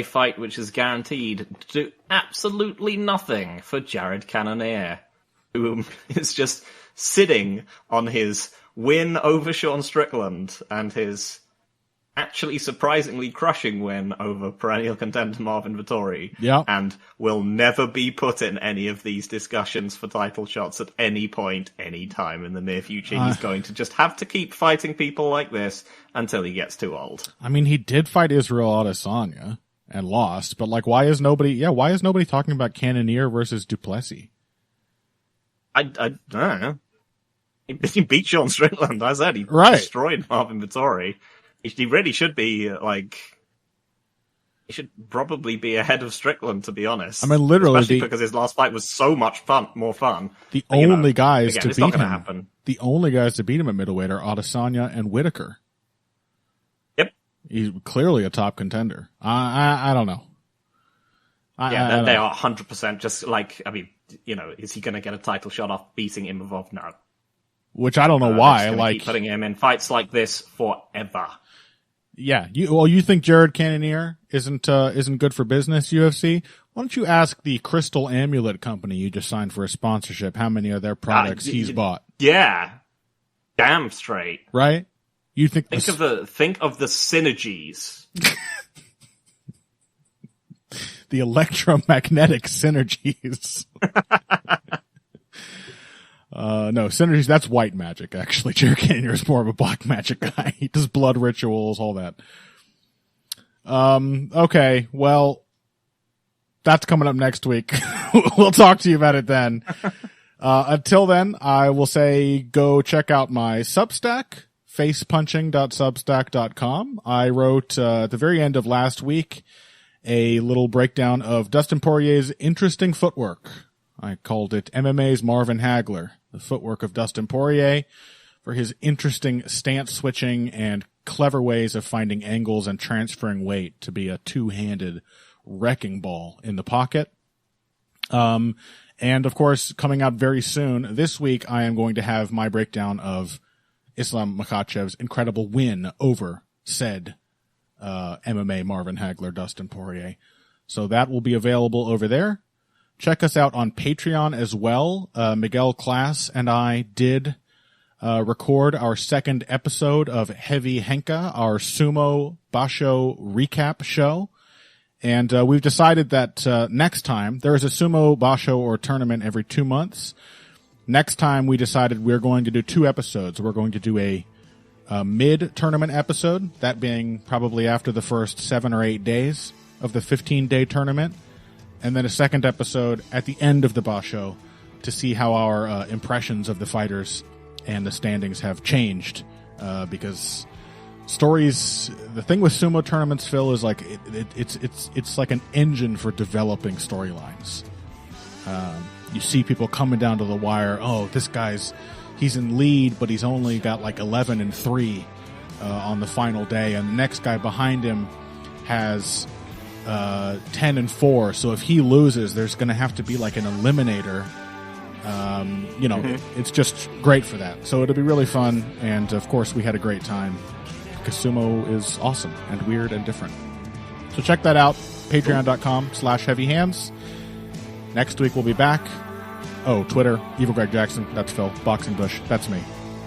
fight which is guaranteed to do absolutely nothing for Jared Cannonier, who is just sitting on his win over Sean Strickland and his actually surprisingly crushing win over perennial contender Marvin Vettori. Yeah. And will never be put in any of these discussions for title shots at any point, any time in the near future. He's going to just have to keep fighting people like this until he gets too old. I mean, he did fight Israel Adesanya and lost, but why is nobody talking about Cannonier versus Duplessis? I don't know. He beat Sean Strickland. I said he destroyed Marvin Vettori. He really should be, he should probably be ahead of Strickland, to be honest. I mean, literally. Especially because his last fight was so much more fun. The only guys to beat him. Happen. The only guys to beat him at middleweight are Adesanya and Whitaker. Yep. He's clearly a top contender. I don't know. They are 100% just is he going to get a title shot off beating Imavov? No. Which I don't know why. Keep putting him in fights like this forever. Yeah. You think Jared Cannonier isn't good for business, UFC? Why don't you ask the Crystal Amulet company you just signed for a sponsorship how many of their products he's bought? Yeah. Damn straight. Right? You think think of the synergies. The electromagnetic synergies. No, synergies, that's white magic, actually. Jared Cannonier is more of a black magic guy. He does blood rituals, all that. Okay, well, that's coming up next week. We'll talk to you about it then. Until then, I will say go check out my Substack, facepunching.substack.com. I wrote, at the very end of last week, a little breakdown of Dustin Poirier's interesting footwork. I called it MMA's Marvin Hagler, the footwork of Dustin Poirier, for his interesting stance switching and clever ways of finding angles and transferring weight to be a two-handed wrecking ball in the pocket. And of course, coming out very soon this week, I am going to have my breakdown of Islam Makhachev's incredible win over said MMA Marvin Hagler, Dustin Poirier. So that will be available over there. Check us out on Patreon as well. Miguel Class and I did record our second episode of Heavy Henka, our sumo basho recap show. And we've decided that next time, there is a sumo basho or tournament every 2 months. Next time we decided we're going to do 2 episodes. We're going to do a mid-tournament episode, that being probably after the first 7 or 8 days of the 15-day tournament, and then a second episode at the end of the basho to see how our impressions of the fighters and the standings have changed, because stories, the thing with sumo tournaments, Phil, is like it's like an engine for developing storylines. You see people coming down to the wire. Oh, this guy's he's in lead, but he's only got like 11-3 on the final day, and the next guy behind him has 10-4. So if he loses, there's going to have to be like an eliminator. It's just great for that. So it'll be really fun, and of course we had a great time. Because sumo is awesome and weird and different. So check that out. Patreon.com/heavyhands. Next week we'll be back. Oh, Twitter, Evil Greg Jackson, that's Phil. Boxing Bush, that's me.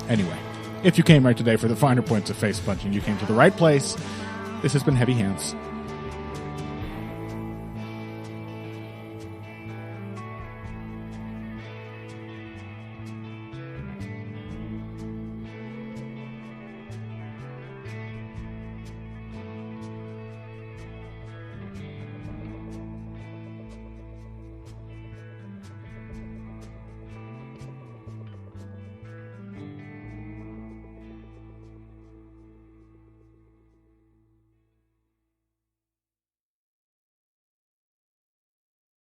Anyway, if you came right today for the finer points of face punching, you came to the right place. This has been Heavy Hands.